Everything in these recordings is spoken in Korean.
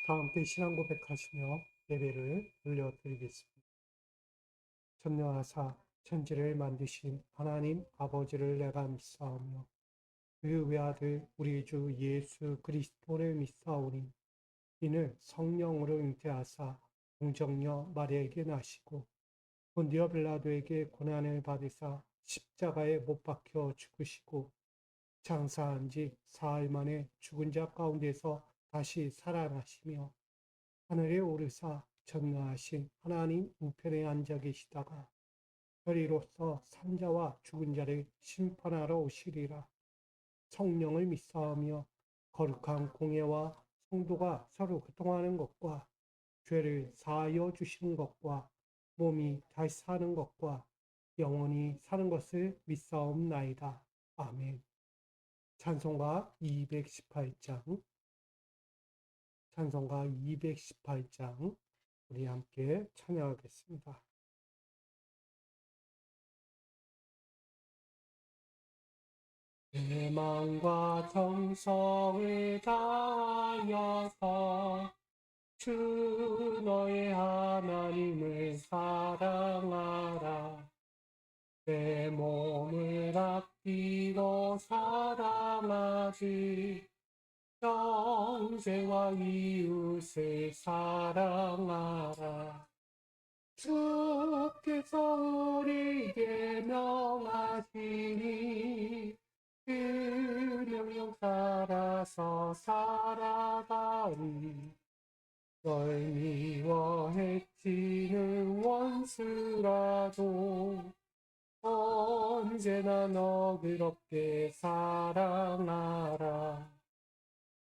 다 함께 신앙 고백하시며 예배를 올려드리겠습니다. 전능하사 천지를 만드신 하나님 아버지를 내가 믿사오며 그 외아들 우리 주 예수 그리스도를 믿사오니 이는 성령으로 잉태하사 동정녀 마리아에게 나시고 본디오 빌라도에게 고난을 받으사 십자가에 못 박혀 죽으시고 장사한 지 사흘 만에 죽은 자 가운데서 다시 살아나시며 하늘에 오르사 전능하신 하나님 우편에 앉아 계시다가 별이로서 산자와 죽은 자를 심판하러 오시리라. 성령을 믿사오며 거룩한 공예와 성도가 서로 교통하는 것과 죄를 사하여 주시는 것과 몸이 다시 사는 것과 영원히 사는 것을 믿사옵나이다. 아멘. 찬송가 218장 찬송가 218장 우리 함께 찬양하겠습니다. 내 마음과 정성을 다하여서 주 너의 하나님을 사랑하라. 내 몸을 아끼고 사랑하지 형제와 이웃을 사랑하라. 주께서 우리에게 명하시니 그 명령 따라서 살아가리. 널 미워 해치는 원수라도 언제나 너그럽게 사랑하라.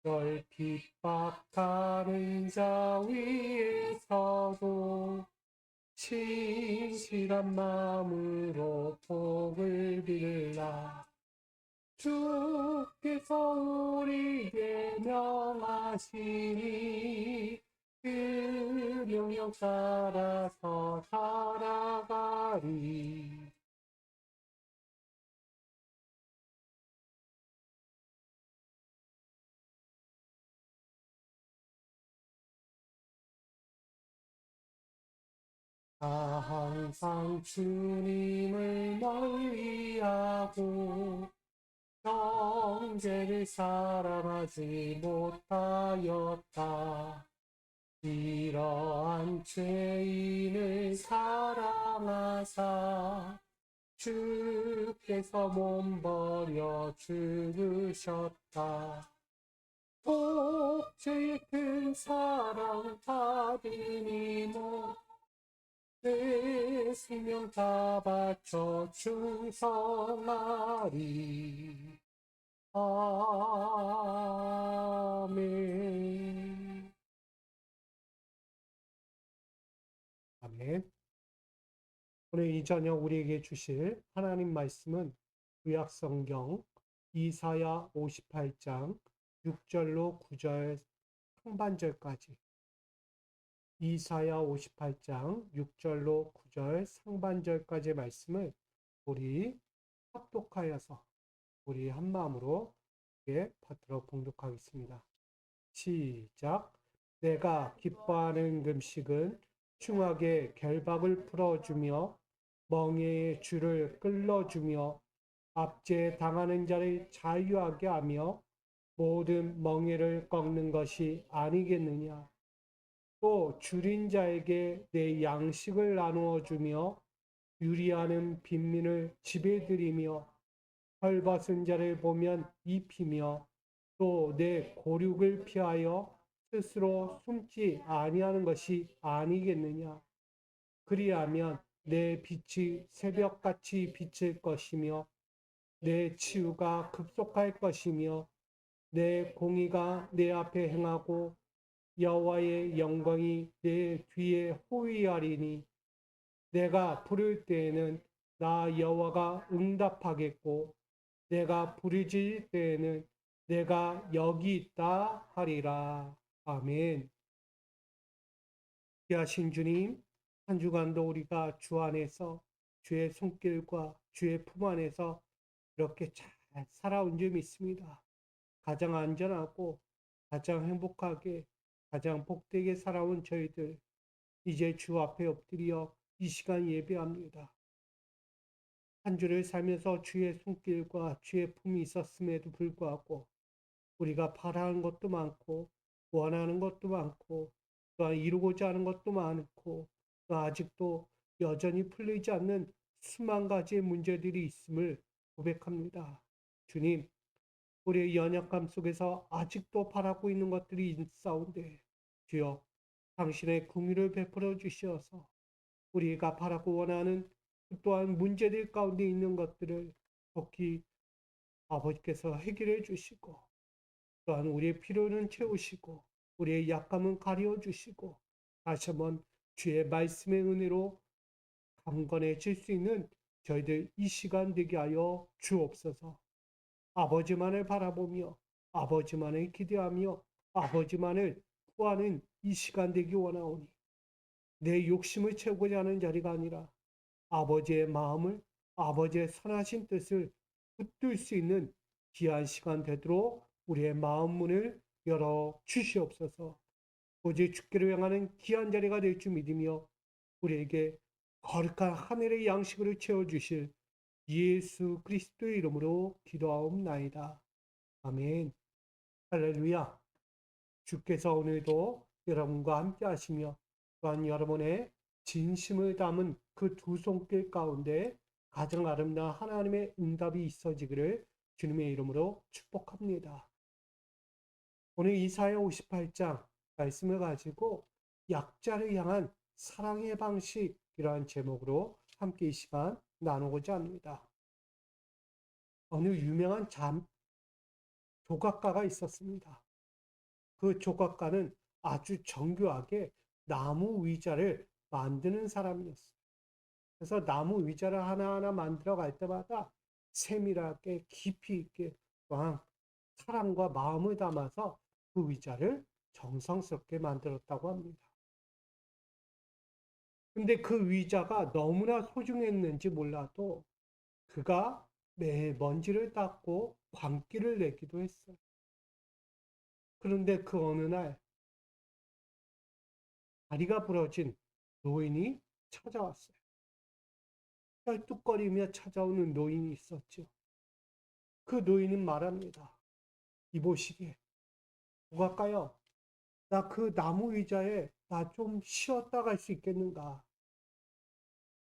널 핍박하는 자 위에서도 진실한 마음으로 복을 빌라. 주께서 우리에게 명하시니 그 명령 따라서 살아가리. 나 항상 주님을 멀리하고 형제를 사랑하지 못하였다. 이러한 죄인을 사랑하사 주께서 몸버려 죽으셨다. 독죄의 큰 사랑 받으니 내 생명 다 바쳐 충성하리. 아멘. 아멘. 오늘 이 저녁 우리에게 주실 하나님 말씀은 구약성경 이사야 58장 6절로 9절 상반절까지, 이사야 58장 6절로 9절 상반절까지의 말씀을 우리 합독하여서 우리 한 마음으로 받들어 봉독하겠습니다. 시작. 내가 기뻐하는 금식은 충하게 결박을 풀어주며 멍에의 줄을 끌어주며 압제 당하는 자를 자유하게 하며 모든 멍에를 꺾는 것이 아니겠느냐. 또 줄인 자에게 내 양식을 나누어 주며 유리하는 빈민을 집에 들이며 헐벗은 자를 보면 입히며 또 내 고륙을 피하여 스스로 숨지 아니하는 것이 아니겠느냐. 그리하면 내 빛이 새벽같이 비칠 것이며 내 치유가 급속할 것이며 내 공의가 내 앞에 행하고 여호와의 영광이 내 뒤에 호위하리니 내가 부를 때에는 나 여호와가 응답하겠고 내가 부르짖을 때에는 내가 여기 있다 하리라. 아멘. 귀하신 주님, 한 주간도 우리가 주 안에서 주의 손길과 주의 품 안에서 이렇게 잘 살아온 줄 믿습니다. 가장 안전하고 가장 행복하게 가장 복되게 살아온 저희들, 이제 주 앞에 엎드려 이 시간 예배합니다. 한 주를 살면서 주의 손길과 주의 품이 있었음에도 불구하고 우리가 바라는 것도 많고 원하는 것도 많고 또한 이루고자 하는 것도 많고 또 아직도 여전히 풀리지 않는 수만 가지의 문제들이 있음을 고백합니다. 주님, 우리의 연약감 속에서 아직도 바라고 있는 것들이 있사온데 주여 당신의 긍휼을 베풀어 주시어서 우리가 바라고 원하는 또한 문제들 가운데 있는 것들을 속히 아버지께서 해결해 주시고 또한 우리의 필요는 채우시고 우리의 약감은 가려 주시고 다시 한번 주의 말씀의 은혜로 강건해질 수 있는 저희들 이 시간 되게 하여 주옵소서. 아버지만을 바라보며 아버지만을 기대하며 아버지만을 구하는 이 시간 되기 원하오니 내 욕심을 채우고자 하는 자리가 아니라 아버지의 마음을, 아버지의 선하신 뜻을 붙들 수 있는 귀한 시간 되도록 우리의 마음 문을 열어 주시옵소서. 오직 주께를 향하는 귀한 자리가 될 줄 믿으며 우리에게 거룩한 하늘의 양식을 채워주실 예수 그리스도의 이름으로 기도하옵나이다. 아멘. 할렐루야. 주께서 오늘도 여러분과 함께 하시며 또한 여러분의 진심을 담은 그 두 손길 가운데 가장 아름다운 하나님의 응답이 있어지기를 주님의 이름으로 축복합니다. 오늘 이사야 58장 말씀을 가지고 약자를 향한 사랑의 방식이라는 제목으로 함께 이 시간 나누고자 합니다. 어느 유명한 조각가가 있었습니다. 그 조각가는 아주 정교하게 나무 의자를 만드는 사람이었어요. 그래서 나무 의자를 하나하나 만들어 갈 때마다 세밀하게 깊이 있게 또한 사랑과 마음을 담아서 그 의자를 정성스럽게 만들었다고 합니다. 근데 그 의자가 너무나 소중했는지 몰라도 그가 매일 먼지를 닦고 광기를 내기도 했어요. 그런데 그 어느 날 다리가 부러진 노인이 찾아왔어요. 쩔뚝거리며 찾아오는 노인이 있었죠. 그 노인은 말합니다. 이보시게, 뭐갈까요? 나 그 나무 의자에 나 좀 쉬었다 갈 수 있겠는가?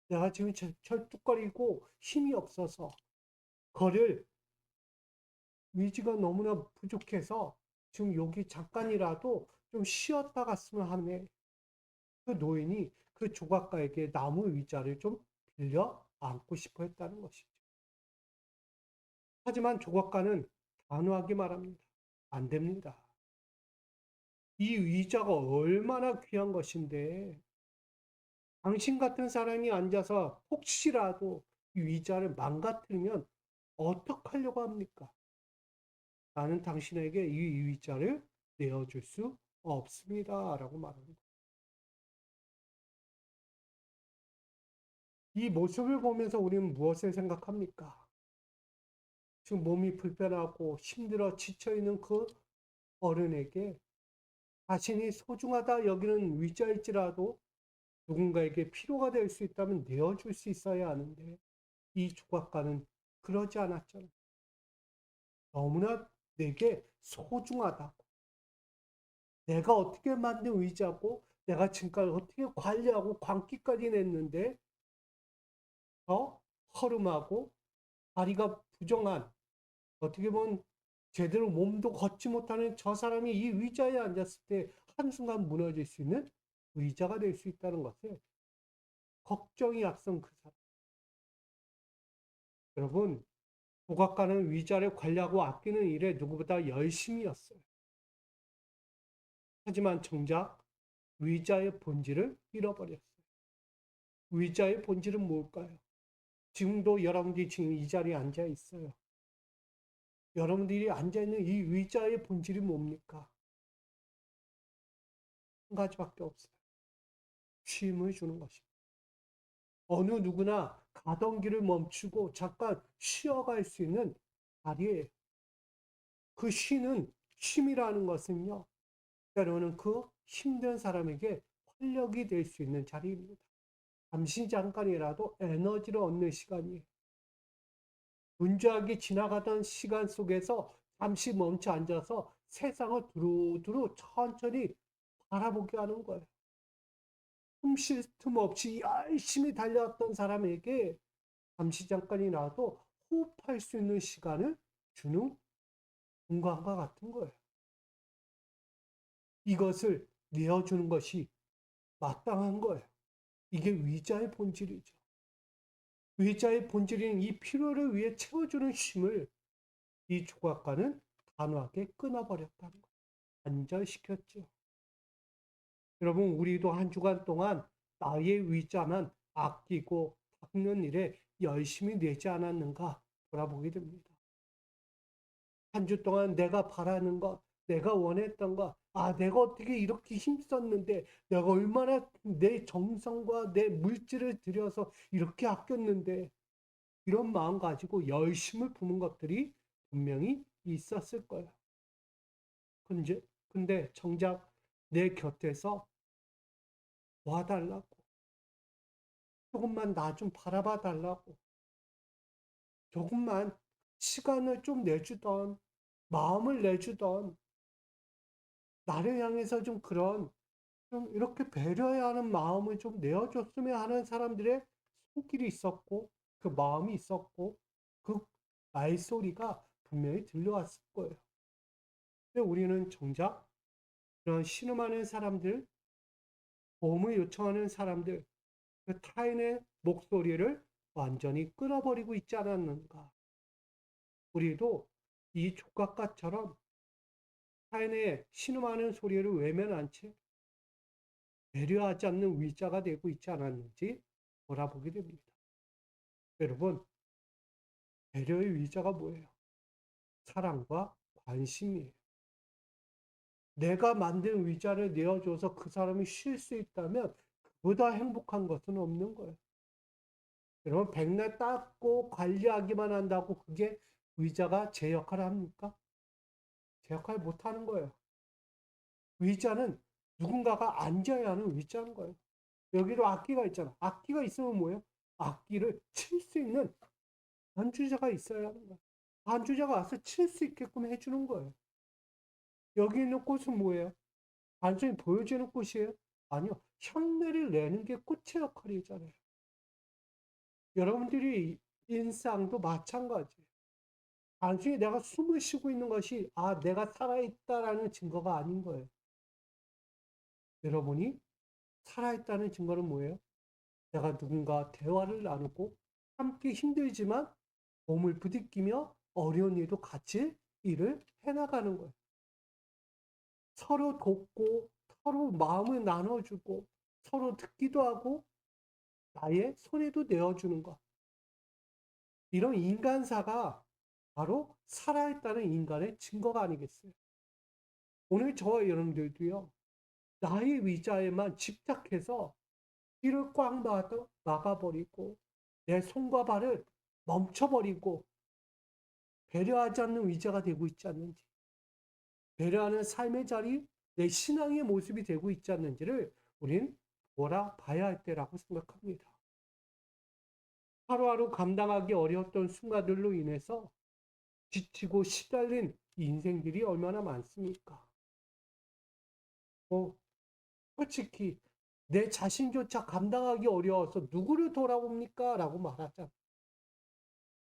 내가 지금 철뚝거리고 힘이 없어서 걸을 의지가 너무나 부족해서 지금 여기 잠깐이라도 좀 쉬었다 갔으면 하네. 그 노인이 그 조각가에게 나무 의자를 좀 빌려 앉고 싶어 했다는 것이죠. 하지만 조각가는 단호하게 말합니다. 안 됩니다. 이 의자가 얼마나 귀한 것인데 당신 같은 사람이 앉아서 혹시라도 이 의자를 망가뜨리면 어떡하려고 합니까? 나는 당신에게 이 의자를 내어줄 수 없습니다. 라고 말합니다. 이 모습을 보면서 우리는 무엇을 생각합니까? 지금 몸이 불편하고 힘들어 지쳐있는 그 어른에게 자신이 소중하다 여기는 의자일지라도 누군가에게 필요가 될 수 있다면 내어줄 수 있어야 하는데 이 조각가는 그러지 않았잖아. 너무나 내게 소중하다고. 내가 어떻게 만든 의자고 내가 지금까지 어떻게 관리하고 광기까지 냈는데 허름하고 다리가 부정한 어떻게 보면 제대로 몸도 걷지 못하는 저 사람이 이 의자에 앉았을 때 한순간 무너질 수 있는 의자가 될 수 있다는 것에 걱정이 앞선 그 사람. 여러분, 조각가는 의자를 관리하고 아끼는 일에 누구보다 열심이었어요. 하지만 정작 의자의 본질을 잃어버렸어요. 의자의 본질은 뭘까요? 지금도 여러분들이 지금 이 자리에 앉아 있어요. 여러분들이 앉아있는 이 의자의 본질이 뭡니까? 한 가지밖에 없어요. 쉼을 주는 것입니다. 어느 누구나 가던 길을 멈추고 잠깐 쉬어갈 수 있는 자리예요. 그 쉼이라는 것은요, 때로는 그 힘든 사람에게 활력이 될 수 있는 자리입니다. 잠시 잠깐이라도 에너지를 얻는 시간이에요. 분주하게 지나가던 시간 속에서 잠시 멈춰 앉아서 세상을 두루두루 천천히 바라보게 하는 거예요. 숨 쉴 틈 없이 열심히 달려왔던 사람에게 잠시 잠깐이라도 호흡할 수 있는 시간을 주는 공간과 같은 거예요. 이것을 내어주는 것이 마땅한 거예요. 이게 의자의 본질이죠. 의자의 본질인 이 필요를 위해 채워주는 쉼을 이 조각가는 단호하게 끊어버렸다는 거예요. 단절시켰죠. 여러분, 우리도 한 주간 동안 나의 의자만 아끼고 닦는 일에 열심히 내지 않았는가 돌아보게 됩니다. 한 주 동안 내가 바라는 것, 내가 원했던 것, 내가 어떻게 이렇게 힘썼는데, 내가 얼마나 내 정성과 내 물질을 들여서 이렇게 아꼈는데, 이런 마음 가지고 열심을 부는 것들이 분명히 있었을 거예요. 근데 정작 내 곁에서 와달라고, 조금만 나 좀 바라봐 달라고, 조금만 시간을 좀 내주던, 마음을 내주던 나를 향해서 좀 그런 좀 이렇게 배려해야 하는 마음을 좀 내어줬으면 하는 사람들의 손길이 있었고 그 마음이 있었고 그 말소리가 분명히 들려왔을 거예요. 근데 우리는 정작 그런 신음하는 사람들, 도움을 요청하는 사람들, 그 타인의 목소리를 완전히 끊어버리고 있지 않았는가. 우리도 이 족각과처럼 타인의 신음하는 소리를 외면한 채 배려하지 않는 위자가 되고 있지 않았는지 돌아보게 됩니다. 여러분, 배려의 위자가 뭐예요? 사랑과 관심이에요. 내가 만든 위자를 내어줘서 그 사람이 쉴 수 있다면 그보다 행복한 것은 없는 거예요. 여러분, 백날 닦고 관리하기만 한다고 그게 의자가 제 역할을 합니까? 제 역할 못 하는 거예요. 의자는 누군가가 앉아야 하는 의자인 거예요. 여기도 악기가 있잖아. 악기가 있으면 뭐예요? 악기를 칠 수 있는 반주자가 있어야 하는 거예요. 반주자가 와서 칠 수 있게끔 해주는 거예요. 여기 있는 꽃은 뭐예요? 단순히 보여주는 꽃이에요? 아니요. 향내를 내는 게 꽃의 역할이잖아요. 여러분들이 인상도 마찬가지예요. 단순히 내가 숨을 쉬고 있는 것이 내가 살아있다라는 증거가 아닌 거예요. 여러분이 살아있다는 증거는 뭐예요? 내가 누군가 대화를 나누고 함께 힘들지만 몸을 부딪히며 어려운 일도 같이 일을 해나가는 거예요. 서로 돕고 서로 마음을 나눠주고 서로 듣기도 하고 나의 손에도 내어주는 것. 이런 인간사가 바로 살아있다는 인간의 증거가 아니겠어요? 오늘 저와 여러분들도요. 나의 의자에만 집착해서 길을 꽉 막아버리고 내 손과 발을 멈춰버리고 배려하지 않는 의자가 되고 있지 않는지, 배려하는 삶의 자리, 내 신앙의 모습이 되고 있지 않는지를 우리는 돌아봐야 할 때라고 생각합니다. 하루하루 감당하기 어려웠던 순간들로 인해서 지치고 시달린 인생들이 얼마나 많습니까? 어, 솔직히 내 자신조차 감당하기 어려워서 누구를 돌아봅니까? 라고 말하자.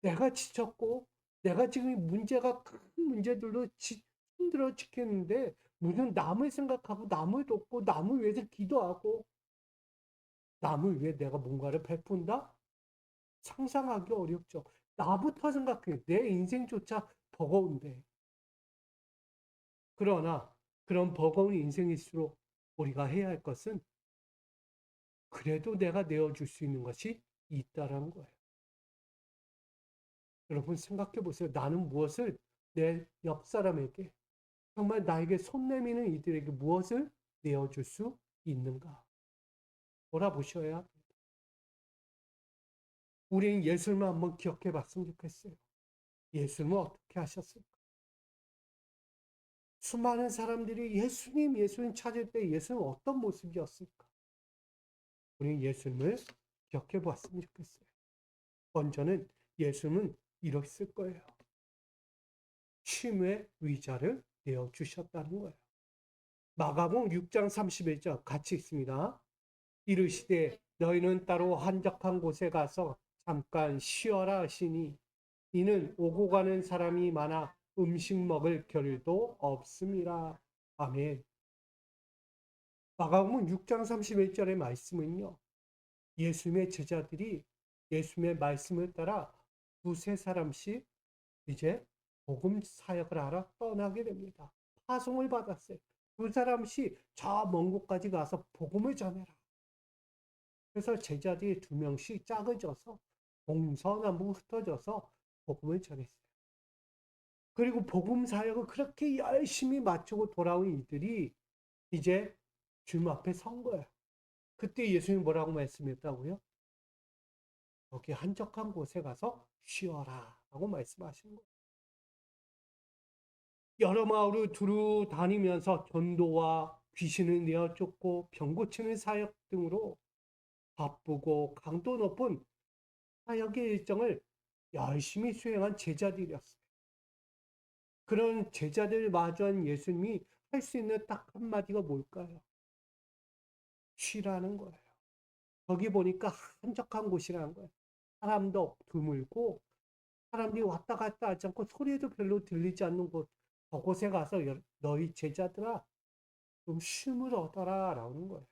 내가 지쳤고 내가 지금 문제가 큰 문제들로 힘들어 지켰는데 무슨 남을 생각하고 남을 돕고 남을 위해서 기도하고 남을 위해 내가 뭔가를 베푼다? 상상하기 어렵죠. 나부터 생각해. 내 인생조차 버거운데. 그러나 그런 버거운 인생일수록 우리가 해야 할 것은 그래도 내가 내어줄 수 있는 것이 있다라는 거예요. 여러분 생각해 보세요. 나는 무엇을 내 옆 사람에게 정말 나에게 손 내미는 이들에게 무엇을 내어줄 수 있는가? 돌아보셔야 합니다. 우리는 예수님을 한번 기억해 봤으면 좋겠어요. 예수님은 어떻게 하셨을까? 수많은 사람들이 예수님 찾을 때 예수님은 어떤 모습이었을까? 우리는 예수님을 기억해 보았으면 좋겠어요. 먼저는 예수님은 이랬을 거예요. 쉼의 의자를 내어주셨다는 거예요. 마가복음 6장 31절 같이 읽습니다. 이르시되 너희는 따로 한적한 곳에 가서 잠깐 쉬어라 하시니 이는 오고 가는 사람이 많아 음식 먹을 겨를도 없음이라. 아멘. 마가복음 6장 31절의 말씀은요. 예수님의 제자들이 예수님의 말씀을 따라 두세 사람씩 이제 복음 사역을 하러 떠나게 됩니다. 파송을 받았어요. 두 사람씩 저 먼 곳까지 가서 복음을 전해라. 그래서 제자들이 두 명씩 짝을 져서 동서남북 흩어져서 복음을 전했어요. 그리고 복음 사역을 그렇게 열심히 마치고 돌아온 이들이 이제 주님 앞에 선 거예요. 그때 예수님이 뭐라고 말씀했다고요? 여기 한적한 곳에 가서 쉬어라 라고 말씀하신 거예요. 여러 마을을 두루 다니면서 전도와 귀신을 내어 쫓고 병 고치는 사역 등으로 바쁘고 강도 높은 사역의 일정을 열심히 수행한 제자들이었어요. 그런 제자들 마주한 예수님이 할 수 있는 딱 한마디가 뭘까요? 쉬라는 거예요. 거기 보니까 한적한 곳이라는 거예요. 사람도 드물고 사람들이 왔다 갔다 하지 않고 소리도 별로 들리지 않는 곳, 저곳에 가서 너희 제자들아 좀 쉼을 얻어라 라는 거예요.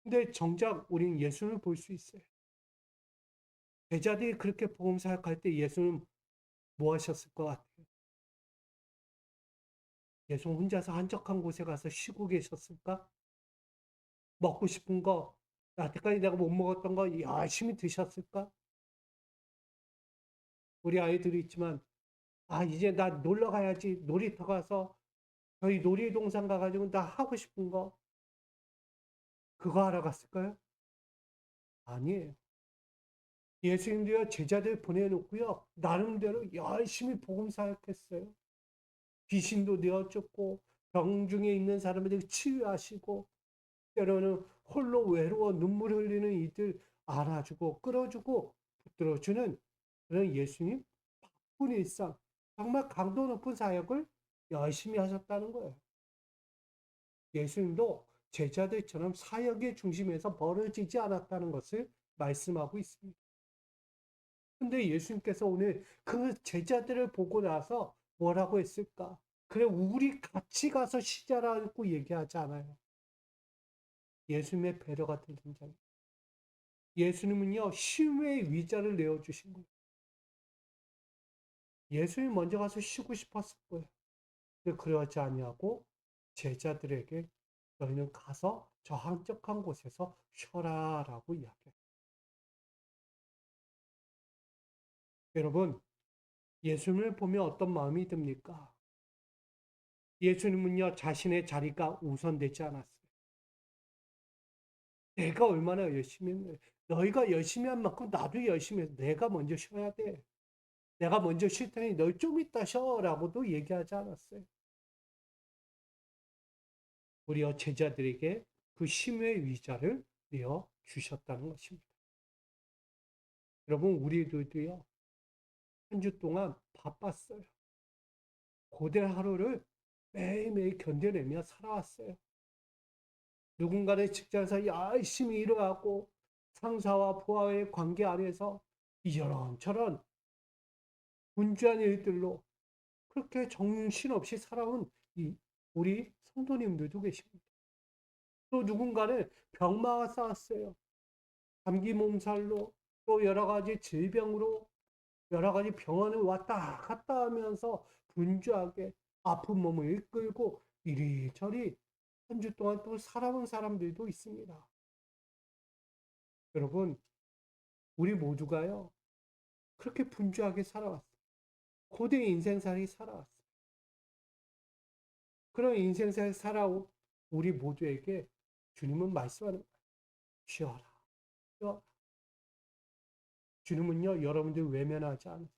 근데 정작 우리는 예수를 볼 수 있어요. 제자들이 그렇게 복음 사역할 때 예수는 뭐 하셨을 것 같아요? 예수 혼자서 한적한 곳에 가서 쉬고 계셨을까? 먹고 싶은 거, 여태까지 내가 못 먹었던 거 열심히 드셨을까? 우리 아이들이 있지만, 아, 이제 나 놀러 가야지. 놀이터 가서 저희 놀이동산 가가지고 나 하고 싶은 거, 그거 하러 갔을까요? 아니에요. 예수님도요, 제자들 보내놓고요, 나름대로 열심히 복음 사역했어요. 귀신도 내어쫓고, 병중에 있는 사람들 치유하시고, 때로는 홀로 외로워 눈물 흘리는 이들 안아주고, 끌어주고, 붙들어주는 그런 예수님 바쁜 일상, 정말 강도 높은 사역을 열심히 하셨다는 거예요. 예수님도 제자들처럼 사역의 중심에서 벌어지지 않았다는 것을 말씀하고 있습니다. 근데 예수님께서 오늘 그 제자들을 보고 나서 뭐라고 했을까? 그래, 우리 같이 가서 쉬자라고 얘기하지 않아요. 예수님의 배려가 등장. 예수님은요, 쉼의 위자를 내어주신 거예요. 예수님 먼저 가서 쉬고 싶었을 거예요. 근데 그러지 아니하고 제자들에게 너희는 가서 저 한적한 곳에서 쉬어라라고 이야기해요. 여러분, 예수님을 보면 어떤 마음이 듭니까? 예수님은요, 자신의 자리가 우선되지 않았어요. 내가 얼마나 열심히 했는데, 너희가 열심히 한 만큼 나도 열심히 해서 내가 먼저 쉬어야 돼. 내가 먼저 쉴 테니 너 좀 이따 쉬어라고도 얘기하지 않았어요. 우리 제자들에게 그 쉼의 위자를 내어 주셨다는 것입니다. 여러분, 우리들도요, 한 주 동안 바빴어요. 고된 하루를 매일매일 견뎌내며 살아왔어요. 누군가의 직장에서 열심히 일하고 상사와 부하의 관계 안에서 이런저런 분주한 일들로 그렇게 정신없이 살아온 우리 성도님들도 계십니다. 또 누군가는 병마와 싸웠어요. 감기 몸살로 또 여러 가지 질병으로 여러 가지 병원을 왔다 갔다 하면서 분주하게 아픈 몸을 이끌고 이리저리 한 주 동안 또 살아온 사람들도 있습니다. 여러분, 우리 모두가요, 그렇게 분주하게 살아왔어요. 고대 인생살이 살아왔어요. 그런 인생살 살아온 우리 모두에게 주님은 말씀하는 거예요. 쉬어라. 쉬어라. 주님은요, 여러분들 외면하지 않으세요.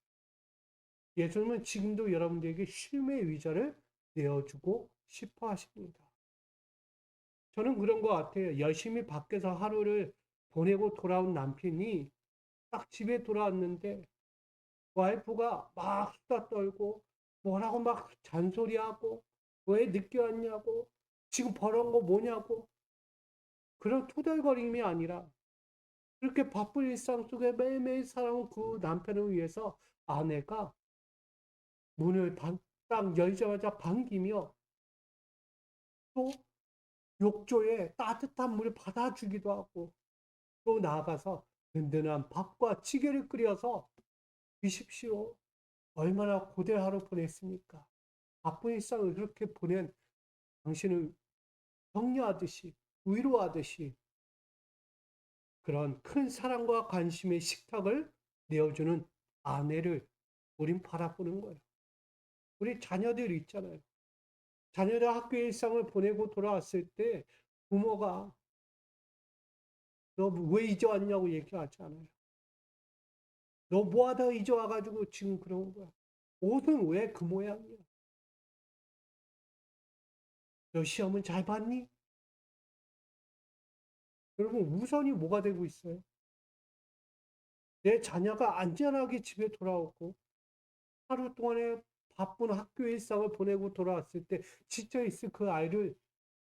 예수님은 지금도 여러분들에게 쉼의 위자를 내어주고 싶어 하십니다. 저는 그런 것 같아요. 열심히 밖에서 하루를 보내고 돌아온 남편이 딱 집에 돌아왔는데 와이프가 막 수다 떨고 뭐라고 막 잔소리하고 왜 늦게 왔냐고 지금 벌어온 거 뭐냐고 그런 투덜거림이 아니라 그렇게 바쁜 일상 속에 매일매일 살아온 그 남편을 위해서 아내가 문을 딱 열자마자 반기며 또 욕조에 따뜻한 물을 받아주기도 하고 또 나아가서 든든한 밥과 찌개를 끓여서 드십시오. 얼마나 고된 하루 보냈습니까? 바쁜 일상을 그렇게 보낸 당신을 격려하듯이 위로하듯이 그런 큰 사랑과 관심의 식탁을 내어주는 아내를 우린 바라보는 거예요. 우리 자녀들 있잖아요. 자녀들 학교 일상을 보내고 돌아왔을 때 부모가 너 왜 이제 왔냐고 얘기하지 않아요. 너 뭐하다 이제 와가지고 지금 그런 거야. 옷은 왜 그 모양이야? 너 시험은 잘 봤니? 여러분 우선이 뭐가 되고 있어요? 내 자녀가 안전하게 집에 돌아오고 하루 동안에 바쁜 학교 일상을 보내고 돌아왔을 때 지쳐 있을 그 아이를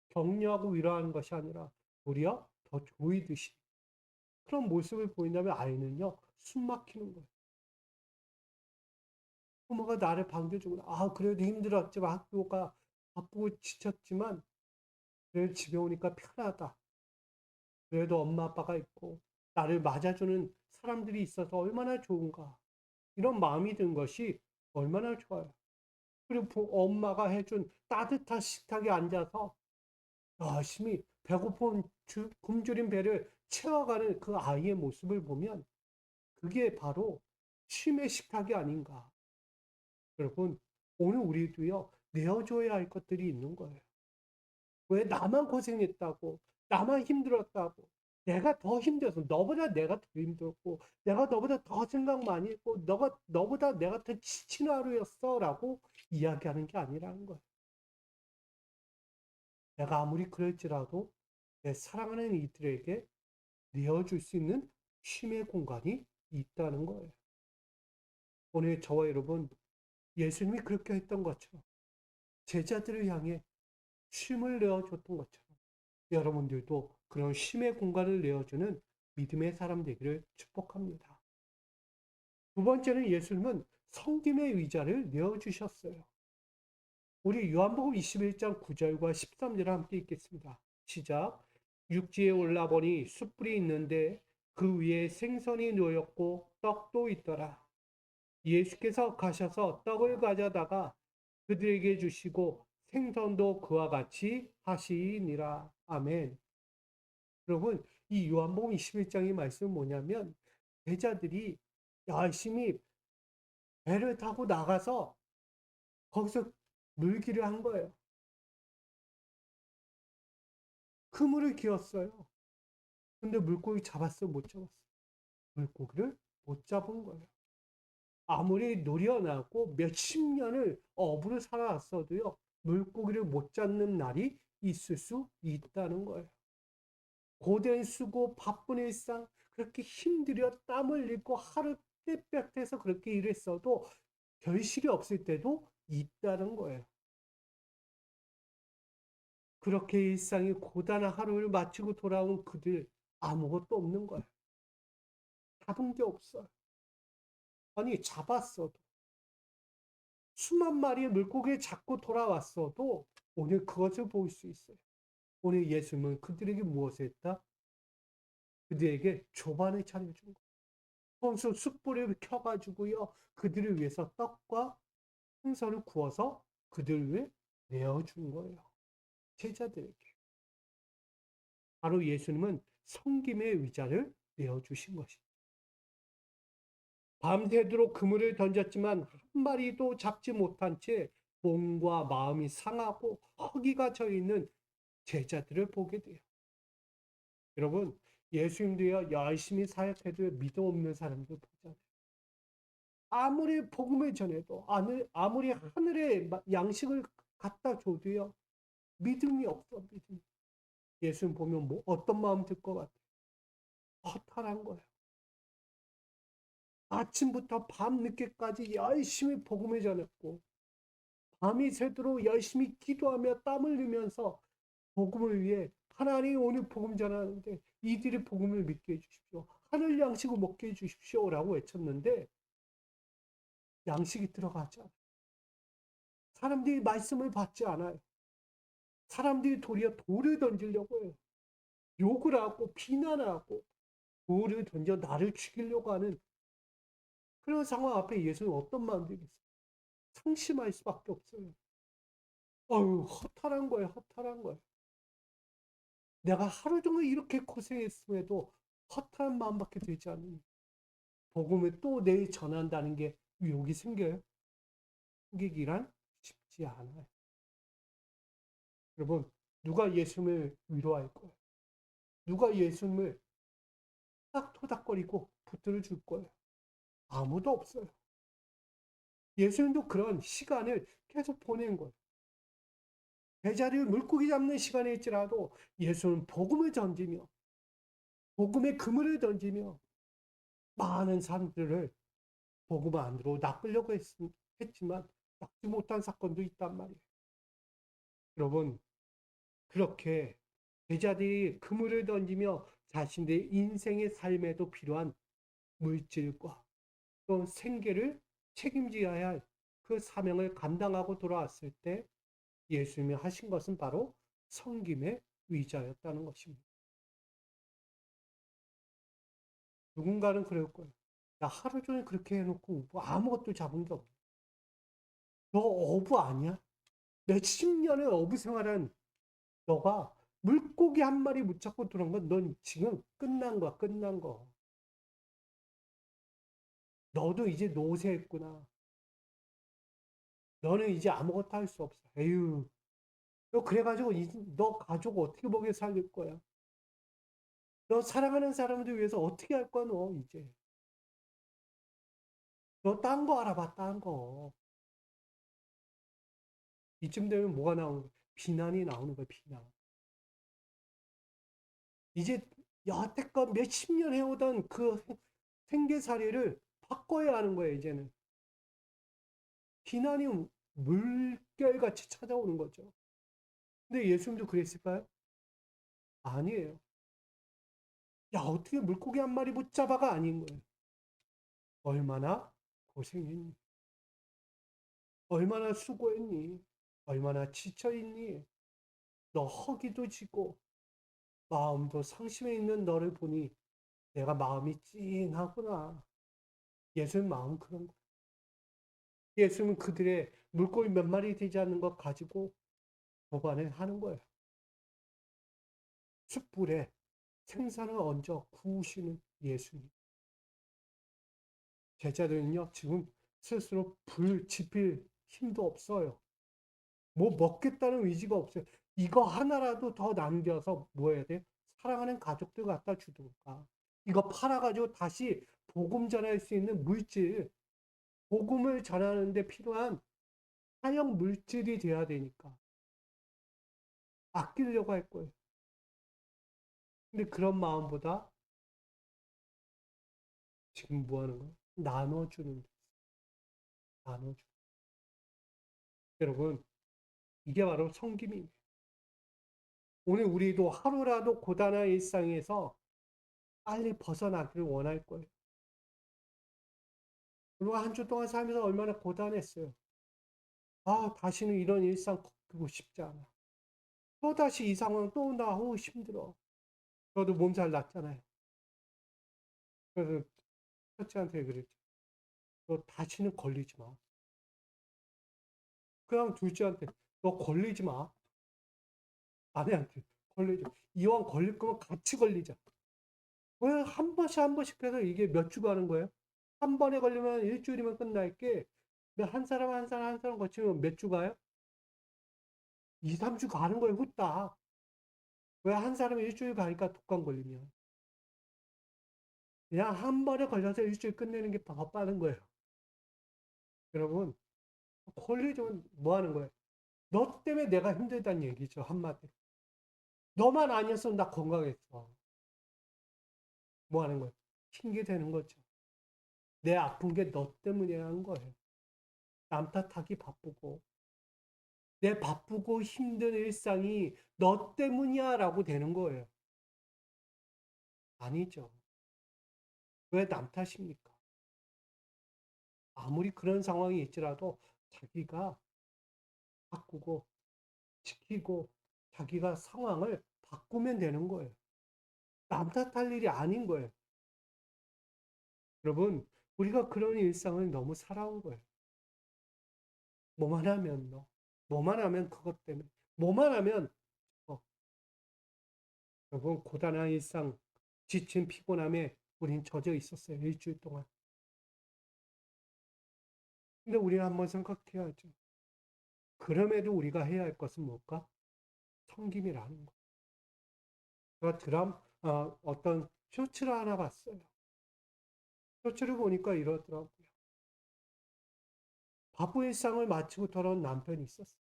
격려하고 위로하는 것이 아니라 도리어 더 조이듯이 그런 모습을 보인다면 아이는요, 숨 막히는 거예요. 부모가 나를 반겨주고, 아, 그래도 힘들었지만 학교가 바쁘고 지쳤지만, 그래도 집에 오니까 편하다. 그래도 엄마 아빠가 있고, 나를 맞아주는 사람들이 있어서 얼마나 좋은가. 이런 마음이 든 것이 얼마나 좋아요. 그리고 엄마가 해준 따뜻한 식탁에 앉아서 열심히 배고픈 굶주린 배를 채워가는 그 아이의 모습을 보면 그게 바로 쉼의 식탁이 아닌가. 여러분, 오늘 우리도요, 내어줘야 할 것들이 있는 거예요. 왜 나만 고생했다고, 나만 힘들었다고, 내가 더 힘들어서, 너보다 내가 더 힘들었고, 내가 너보다 더 생각 많이 했고, 너보다 내가 더 지친 하루였어. 라고 이야기하는 게 아니라는 거예요. 내가 아무리 그럴지라도 내 사랑하는 이들에게 내어줄 수 있는 쉼의 공간이 있다는 거예요. 오늘 저와 여러분, 예수님이 그렇게 했던 것처럼 제자들을 향해 쉼을 내어줬던 것처럼 여러분들도 그런 쉼의 공간을 내어주는 믿음의 사람 되기를 축복합니다. 두 번째는 예수님은 섬김의 의자를 내어주셨어요. 우리 요한복음 21장 9절과 13절을 함께 읽겠습니다. 시작. 육지에 올라보니 숯불이 있는데 그 위에 생선이 놓였고 떡도 있더라. 예수께서 가셔서 떡을 가져다가 그들에게 주시고 생선도 그와 같이 하시니라. 아멘. 여러분, 이 요한복음 21장의 말씀은 뭐냐면 제자들이 열심히 배를 타고 나가서 거기서 물기를 한 거예요. 그물을 기었어요. 근데 물고기 잡았어, 못 잡았어? 물고기를 못 잡은 거예요. 아무리 노련하고 몇십 년을 어부를 살아왔어도요, 물고기를 못 잡는 날이 있을 수 있다는 거예요. 고된 수고, 바쁜 일상, 그렇게 힘들여 땀 흘리고 하루 떼볕에서 그렇게 일했어도 결실이 없을 때도 있다는 거예요. 그렇게 일상이 고단한 하루를 마치고 돌아온 그들 아무것도 없는 거예요. 잡은 게 없어요. 아니, 잡았어도 수만 마리의 물고기를 잡고 돌아왔어도 오늘 그것을 볼 수 있어요. 오늘 예수님은 그들에게 무엇을 했다? 그들에게 조반을 차려준 거예요. 손수 숯불을 켜가지고요. 그들을 위해서 떡과 생선을 구워서 그들 위해 내어준 거예요. 제자들에게. 바로 예수님은 섬김의 의자를 내어주신 것입니다. 밤새도록 그물을 던졌지만 한 마리도 잡지 못한 채 몸과 마음이 상하고 허기가 져 있는 제자들을 보게 돼요. 여러분, 예수님도요, 열심히 사역해도 믿음 없는 사람들 보잖아요. 아무리 복음을 전해도, 아무리 하늘에 양식을 갖다 줘도요, 믿음이 없어, 믿음. 예수님 보면 뭐 어떤 마음 들 것 같아요? 허탈한 거예요. 아침부터 밤 늦게까지 열심히 복음을 전했고, 밤이 새도록 열심히 기도하며 땀 흘리면서 복음을 위해 하나님 오늘 복음 전하는데 이들이 복음을 믿게 해주십시오. 하늘 양식을 먹게 해주십시오. 라고 외쳤는데 양식이 들어가지 않아요. 사람들이 말씀을 받지 않아요. 사람들이 도리어 돌을 던지려고 해요. 욕을 하고 비난하고 돌을 던져 나를 죽이려고 하는 그런 상황 앞에 예수는 어떤 마음들이겠어요? 상심할 수밖에 없어요. 어휴, 허탈한 거예요. 허탈한 거예요. 내가 하루 종일 이렇게 고생했음에도 허탈한 마음밖에 들지 않으니 복음을 또 내일 전한다는 게 욕이 생겨요? 생기기란 쉽지 않아요. 여러분, 누가 예수님을 위로할 거예요? 누가 예수님을 토닥토닥거리고 붙들어 줄 거예요? 아무도 없어요. 예수님도 그런 시간을 계속 보낸 거예요. 제자리를 물고기 잡는 시간일지라도 예수는 복음을 던지며 복음의 그물을 던지며 많은 사람들을 복음 안으로 낚으려고 했지만 막지 못한 사건도 있단 말이에요. 여러분, 그렇게 제자들이 그물을 던지며 자신들의 인생의 삶에도 필요한 물질과 또 생계를 책임져야 할 그 사명을 감당하고 돌아왔을 때 예수님이 하신 것은 바로 섬김의 의자였다는 것입니다. 누군가는 그럴 거예요. 나 하루 종일 그렇게 해놓고 뭐 아무것도 잡은 게 없어. 너 어부 아니야? 몇십 년의 어부 생활한 너가 물고기 한 마리 못 잡고 들어온 건 넌 지금 끝난 거야, 끝난 거. 너도 이제 노쇠했구나. 너는 이제 아무것도 할 수 없어. 에휴, 너 그래가지고 너 가족 어떻게 먹여 살릴 거야? 너 사랑하는 사람들 위해서 어떻게 할 거야, 너 이제. 너 딴 거 알아봐, 딴 거. 이쯤 되면 뭐가 나오는 거야? 비난이 나오는 거야, 비난. 이제 여태껏 몇십 년 해오던 그 생계살이를 바꿔야 하는 거예요, 이제는. 비난이 물결같이 찾아오는 거죠. 근데 예수님도 그랬을까요? 아니에요. 야, 어떻게 물고기 한 마리 못 잡아가 아닌 거예요. 얼마나 고생했니? 얼마나 수고했니? 얼마나 지쳐있니? 너 허기도 지고 마음도 상심해 있는 너를 보니 내가 마음이 찡하구나. 예수님 마음 그런 거. 예수님은 그들의 물고기 몇 마리 되지 않는 것 가지고 도반을 하는 거예요. 숯불에 생선을 얹어 구우시는 예수님. 제자들은요, 지금 스스로 불 지필 힘도 없어요. 뭐 먹겠다는 의지가 없어요. 이거 하나라도 더 남겨서 뭐 해야 돼? 사랑하는 가족들 갖다 주든가. 이거 팔아가지고 다시 복음 전할 수 있는 물질, 복음을 전하는데 필요한 사형 물질이 돼야 되니까. 아끼려고 할 거예요. 근데 그런 마음보다 지금 뭐 하는 거예요? 나눠주는, 나눠주는. 여러분, 이게 바로 섬김입니다. 오늘 우리도 하루라도 고단한 일상에서 빨리 벗어나기를 원할 거예요. 그리고 한 주 동안 살면서 얼마나 고단했어요. 아, 다시는 이런 일상 겪고 싶지 않아. 또다시 이 상황 또 온다. 어, 힘들어. 저도 몸살 났잖아요. 그래서 첫째한테 그랬죠. 너 다시는 걸리지 마. 그냥 둘째한테 너 걸리지 마. 아내한테 걸리지 마. 이왕 걸릴 거면 같이 걸리자. 왜 한 번씩 한 번씩 해서 이게 몇 주가 하는 거예요? 한 번에 걸리면 일주일이면 끝날 게, 한 사람 한 사람 한 사람 거치면 몇 주 가요? 2, 3주 가는 거예요, 후딱. 왜 한 사람이 일주일 가니까 독감 걸리면. 그냥 한 번에 걸려서 일주일 끝내는 게 더 빠른 거예요. 여러분, 걸리면 뭐 하는 거예요? 너 때문에 내가 힘들다는 얘기죠, 한마디. 너만 아니었으면 나 건강했어. 뭐 하는 거예요? 핑계 대는 거죠. 내 아픈 게 너 때문이라는 거예요. 남 탓하기 바쁘고, 내 바쁘고 힘든 일상이 너 때문이야 라고 되는 거예요. 아니죠. 왜 남 탓입니까? 아무리 그런 상황이 있더라도 자기가 바꾸고 지키고 자기가 상황을 바꾸면 되는 거예요. 남 탓할 일이 아닌 거예요. 여러분, 우리가 그런 일상을 너무 살아온 거예요. 뭐만 하면 너, 뭐만 하면 그것 때문에, 뭐만 하면 어, 여러분 고단한 일상, 지친 피곤함에 우린 젖어 있었어요. 일주일 동안. 근데 우리는 한번 생각해야죠. 그럼에도 우리가 해야 할 것은 뭘까? 섬김이라는 거. 제가 어떤 쇼츠를 하나 봤어요. 쇼츠를 보니까 이러더라고요. 바보 일상을 마치고 돌아온 남편이 있었어요.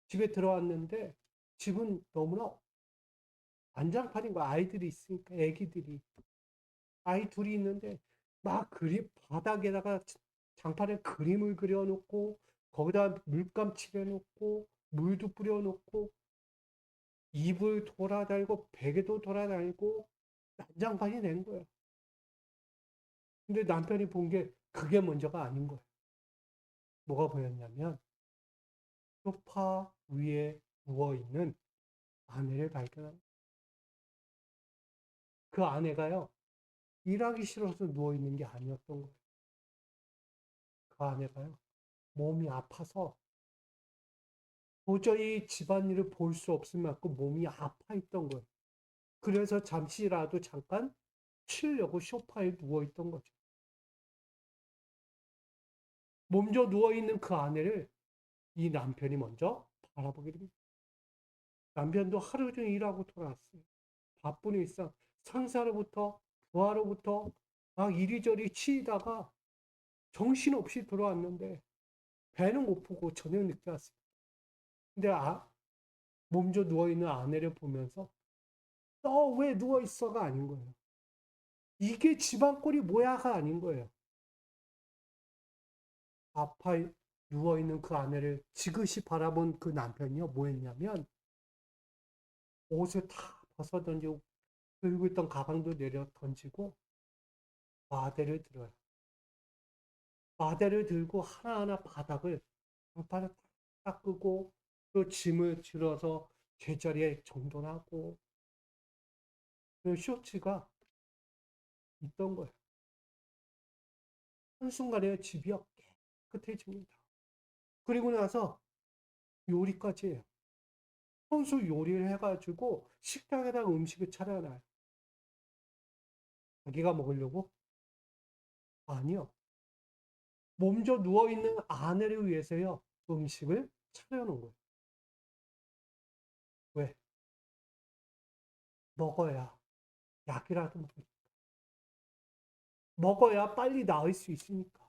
집에 들어왔는데 집은 너무나 안장판인 거야. 아이들이 있으니까, 애기들이. 아이 둘이 있는데 막 그리 바닥에다가 장판에 그림을 그려놓고 거기다 물감 칠해놓고 물도 뿌려놓고 이불 돌아다니고 베개도 돌아다니고 난장판이 된 거예요. 근데 남편이 본 게 그게 먼저가 아닌 거예요. 뭐가 보였냐면 소파 위에 누워있는 아내를 발견한, 그 아내가요, 일하기 싫어서 누워있는 게 아니었던 거예요. 그 아내가요, 몸이 아파서 도저히 집안일을 볼 수 없을 만큼 몸이 아파 있던 거예요. 그래서 잠시라도 잠깐 쉬려고 소파에 누워있던 거죠. 먼저 누워있는 그 아내를 이 남편이 먼저 바라보게 됩니다. 남편도 하루 종일 일하고 돌아왔어요. 바쁜 일상, 상사로부터 부하로부터 막 이리저리 치이다가 정신없이 들어왔는데 배는 고프고 저녁 늦게 왔어요. 근데 몸져 누워있는 아내를 보면서 너 왜 누워있어가 아닌 거예요. 이게 집안꼴이 뭐야가 아닌 거예요. 아파 누워있는 그 아내를 지그시 바라본 그 남편이요, 뭐 했냐면 옷을 다 벗어 던지고 들고 있던 가방도 내려 던지고 마대를 들어요. 마대를 들고 하나하나 바닥을 장판을 딱 끄고 또 짐을 들어서 제자리에 정돈하고 그 쇼츠가 있던 거예요. 한순간에 집이 깨끗해집니다. 그리고 나서 요리까지 해요. 손수 요리를 해가지고 식탁에다 음식을 차려놔요. 자기가 먹으려고? 아니요. 몸져 누워있는 아내를 위해서요. 음식을 차려놓은 거예요. 왜? 먹어야 약이라도 먹어야 빨리 나을 수 있으니까.